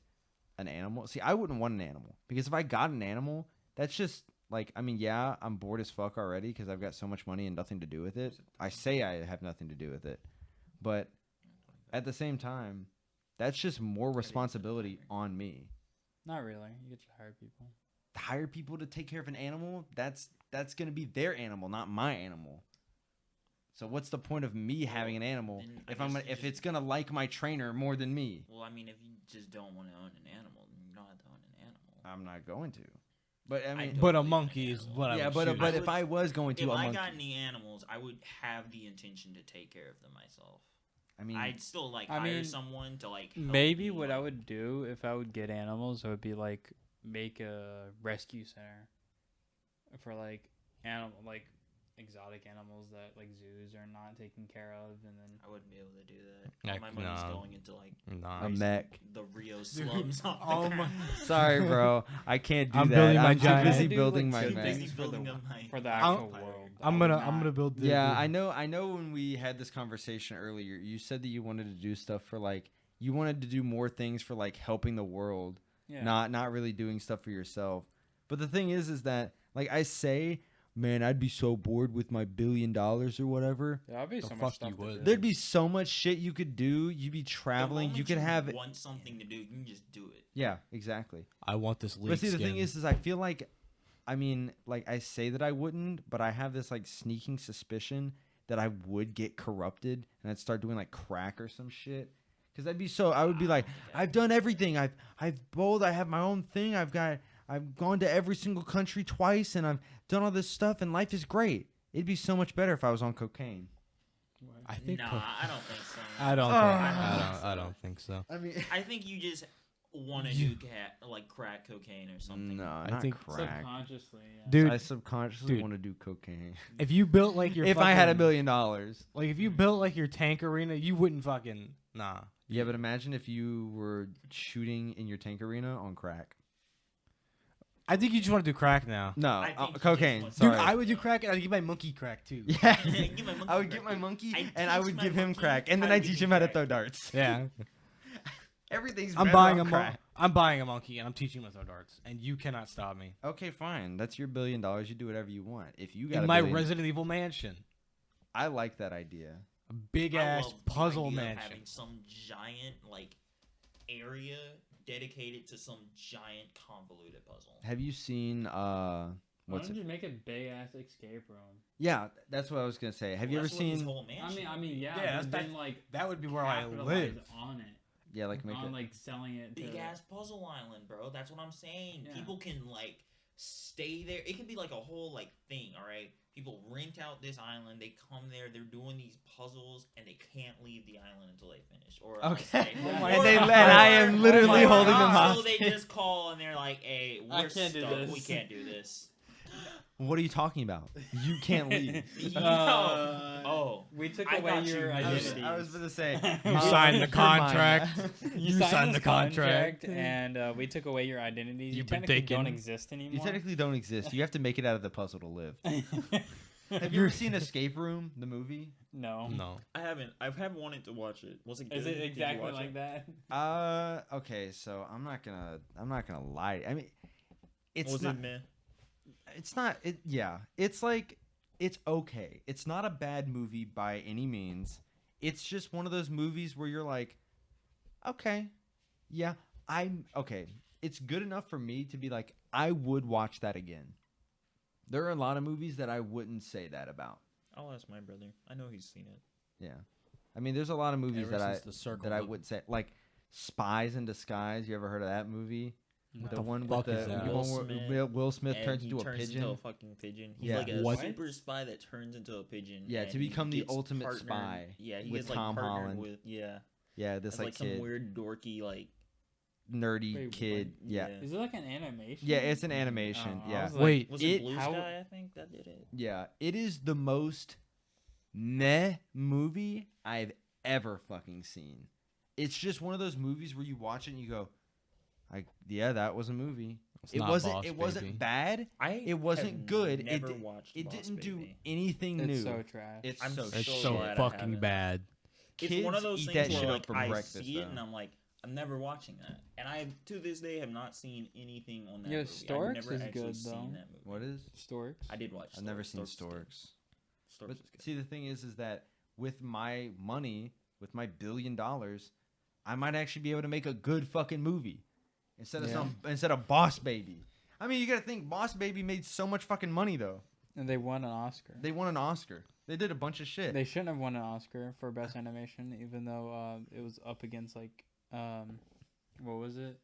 an animal, see, I wouldn't want an animal because if I got an animal, that's just like, I mean, yeah, I'm bored as fuck already because I've got so much money and nothing to do with it. I say I have nothing to do with it, but at the same time, that's just more responsibility on me. Not really. You get to hire people. Hire people to take care of an animal, that's gonna be their animal, not my animal. So what's the point of me having an animal then I if I'm guess gonna, you if just- it's gonna like my trainer more than me? Well, I mean, if you just don't want to own an animal, then you don't have to own an animal. I'm not going to. But I I mean, don't But a believe in monkey an is animal. what I yeah, would but choose. but I if would- I was going to If a I monkey, got any animals, I would have the intention to take care of them myself. I mean, I'd still like I hire mean, someone to like. help Maybe me, what I like- would do if I would get animals would be like make a rescue center for like exotic animals that like zoos are not taking care of, and then I wouldn't be able to do that. All Heck my money's no. going into like Nah. a mech. the Rio slums. off the oh my- ground. Sorry, bro, I can't do I'm that. building my I'm too giant- busy I do, building like, my two mech. things Busy for building the a mic. for the I'm- actual world. I I'm would gonna not- build. The, Yeah, I know when we had this conversation earlier, you said that you wanted to do stuff for like you wanted to do more things for like helping the world, Yeah. not really doing stuff for yourself. But the thing is that like I say, man, I'd be so bored with my $1 billion or whatever. That'd be The so fuck much stuff you to would. do. There'd be so much shit you could do. You'd be The traveling. You moment could have want something to do, you can just do it. Yeah, exactly. I want this leak But see, the skin. thing is I feel like, I mean, like I say that I wouldn't, but I have this like sneaking suspicion that I would get corrupted and I'd start doing like crack or some shit. Because I'd be so, I would be like, I've done everything. I've bowled. I have my own thing. I've gone to every single country twice, and I've done all this stuff, and life is great. It'd be so much better if I was on cocaine. I think. Nah, I don't think so. I don't think so. I mean, I think you just want to do like crack cocaine or something. no, I not think crack. Subconsciously, yeah. Dude, I subconsciously dude. want to do cocaine. if you built like your If I had $1 fucking- billion. like if you built like your tank arena, you wouldn't fucking nah. Yeah, but imagine if you were shooting in your tank arena on crack. I think you just want to do crack now. No, I think you just cocaine. want- Dude, Sorry. I would do crack and I'd give my monkey crack too. Yeah. Give my monkey I would crack. get my monkey I'd and I teach would my give him monkey crack, and then how I to teach do him how to crack. throw darts. Yeah. Everything's I'm better buying on a crack. I'm buying a monkey and I'm teaching him to throw darts, and you cannot stop me. Okay, fine. That's your $1 billion. You do whatever you want. If you got In a my billion, Resident Evil mansion, I like that idea. a big I ass love the puzzle idea of mansion. having some giant like area dedicated to some giant convoluted puzzle. Have you seen Why what's don't it? you make a big ass escape room? Yeah, that's what I was gonna say. Have you ever That's what this seen? whole mansion I mean, yeah. Yeah, but that's- then like That would be where I capitalize live. on it, Yeah, like make on it. like selling it. big to, ass puzzle island, bro. That's what I'm saying. Yeah. People can like stay there. It could be like a whole like thing, all right? People rent out this island, they come there, they're doing these puzzles, and they can't leave the island until they finish. Or unless Okay. they- Oh my and, God. they, and I am literally Oh my holding them God. So they hostage. just call and they're like, "Hey, I we're can't do stuck. this." We can't do this." What are you talking about? You can't leave. Oh, we took I away thought your you- I identity. I was gonna say. You signed the Never mind. contract. You signed signed the this contract. and we took away your identities. You You've been technically don't taken. exist You anymore. technically don't exist. You have to make it out of the puzzle to live. Have you ever seen Escape Room, the movie? no. No. I haven't. I have wanted to watch it. Was it good? Is it Did you exactly watch like it? that? Okay, so I'm not gonna lie. I mean, it's Was not. it meh? It's not. It yeah. It's like it's okay. It's not a bad movie by any means. It's just one of those movies where you're like, okay, yeah, I'm okay. It's good enough for me to be like, I would watch that again. There are a lot of movies that I wouldn't say that about. I'll ask my brother. I know he's seen it. Yeah, I mean, there's a lot of movies Ever that since The Circle that I movie. would say like Spies in Disguise. You ever heard of that movie? What The the one fuck with is the that? one where Will Smith And turns he into a turns pigeon. into a fucking pigeon. He's Yeah. like a What? super spy that turns into a pigeon. Yeah, and to he become the gets ultimate partnered- spy Yeah, he with gets like Tom partnered Holland. with Yeah, this as, like like some kid, weird dorky like nerdy Wait, kid. what? Yeah. Is it like an animation? Yeah, it's an animation. Oh, I Yeah. was like, Wait, was It- it Blue how- Sky? I think that did it. Yeah, it is the most meh movie I've ever fucking seen. It's just one of those movies where you watch it and you go, yeah, that was a movie. It's It not wasn't Boss it wasn't Baby. bad. It wasn't good. It didn't do anything it's new. so trash. It's I'm so so It's shit. so glad I fucking haven't. bad. It's one of those Kids eat things that where shit like up for I breakfast, see it though. and I'm like, I'm never watching that, and I to this day have not seen anything on that. Yeah, movie. Storks I've never is actually good, seen though. that movie. What is? Storks. I did watch. I've never seen Storks is good. Storks. Storks But is good. see, the thing is that with my money, with my $1 billion, I might actually be able to make a good fucking movie instead of Boss Baby. I mean, you gotta think Boss Baby made so much fucking money though. And they won an Oscar. They won an Oscar. They did a bunch of shit. They shouldn't have won an Oscar for best animation, even though it was up against like what was it?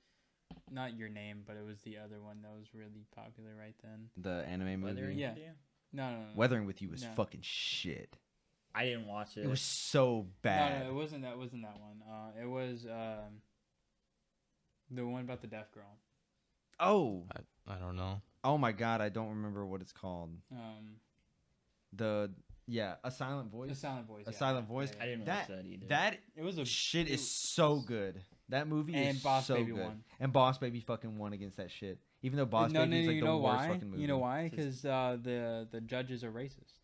Not Your Name, but it was the other one that was really popular right then. The anime movie. Weathering Yeah. with You? No. Weathering with You was No. fucking shit. I didn't watch it. It was so bad. No, it wasn't that. Wasn't that one? It was the one about the deaf girl. Oh, I don't know. oh my god, I don't remember what it's called. A Silent Voice. The Silent Voice. A yeah. Silent Voice. I didn't watch that either. That It was a shit it is was- so good. That movie And is Boss so Baby good. won. And Boss Baby fucking won against that shit. Even though Boss no, Baby is like you the know worst why? fucking movie. You know why? Just- Because the judges are racist.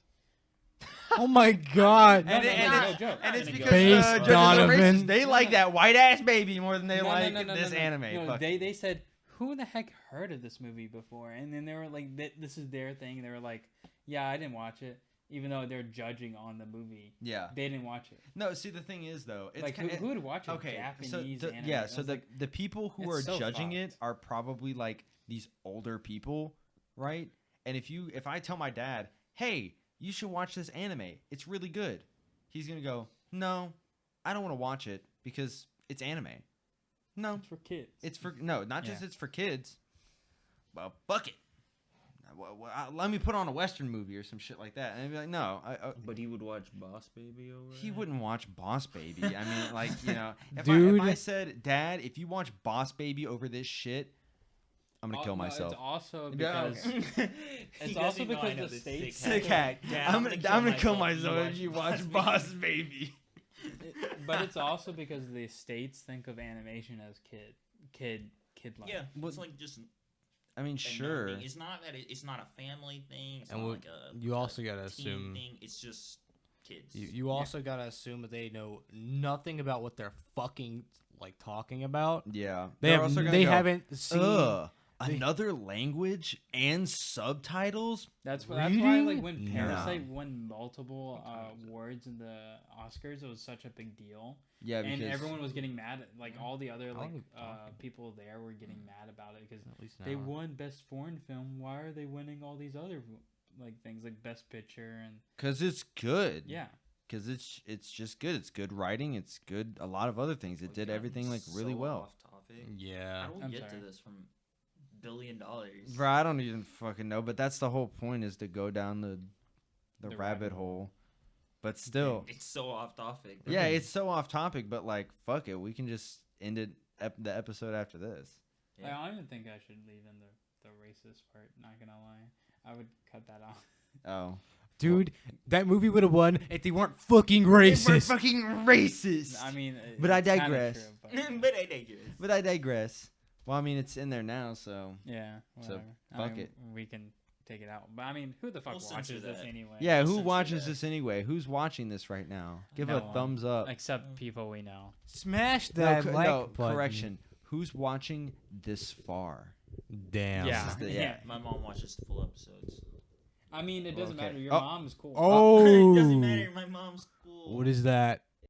Oh my god. And, No, and, no, no, it's, joke. and it's Gonna because go. Based judges are Donovan. racist. They like that white ass baby more than they like this anime. No, Fuck. they said, who the heck heard of this movie before? And then they were like, this is their thing. They were like, yeah, I didn't watch it, even though they're judging on the movie. Yeah. They didn't watch it. No, see the thing is though, it's Like, kinda, who would watch a okay. Japanese So anime? yeah, I so was the like, the people who it's are so judging it fucked. are probably like these older people, right? And if I tell my dad, hey, you should watch this anime, it's really good, he's gonna go, no, I don't want to watch it because it's anime. No, it's for kids. it's for not just Yeah. it's for kids. Well, fuck it. Let me put on a Western movie or some shit like that, and I'd be like, no, But he would watch Boss Baby over. he that? wouldn't watch Boss Baby. I mean, like, you know, if Dude. I said, Dad, if you watch Boss Baby over this shit, I'm gonna kill No, myself. It's also Yeah, because okay. He It's also doesn't know I because know the this states- Sick hack. Yeah, I'm gonna kill myself if you watch Boss Baby. but it's also because the states think of animation as kid like. Yeah, Well, it's like just. I mean, a sure. thing. It's not that it's not a family thing. It's And not what- like a. you also gotta teen assume thing. It's just kids. you also gotta assume that they know nothing about what they're fucking like talking about. Yeah. They They're have also gonna they go, haven't seen. Ugh, they- another language and subtitles? That's why Reading? like when No. Parasite won multiple awards in the Oscars, it was such a big deal, Yeah, because and everyone was getting mad. Like all the other like don't talk. people there were getting mad about it because At least they now. won Best Foreign Film. Why are they winning all these other like things like Best Picture and it's good. yeah. Because it's just good. It's good writing. It's good. A lot of other things. It We've did gotten everything like really so well. Off topic. Yeah. How do we I'm get sorry. to this from $1 billion? Bro, I don't even fucking know. But that's the whole point, is to go down the The rabbit rabbit hole. But still, It's so off topic. yeah, it's so off topic. But like, fuck it, we can just end it the episode after this. Yeah. Like, I don't even think I should leave in the racist part. Not gonna lie, I would cut that out. Oh, Dude, that movie would have won if they weren't fucking we're racist. fucking racist. I mean, But I it's kinda digress. true, but- But I digress. But I digress. Well, I mean, it's in there now, so Yeah. So, Whatever. fuck mean, it. We can take it out. But I mean, who the fuck We'll censor watches this that. anyway? yeah. Who censor watches that. this anyway? Who's watching this right now? Give No a one. thumbs up. Except people we know. Smash No, that like no, button. correction. Who's watching this far? Damn. Yeah. Yeah. My mom watches the full episodes. I mean, it doesn't Okay. matter. Your Oh. mom's cool. Oh. It doesn't matter. My mom's cool. What is that?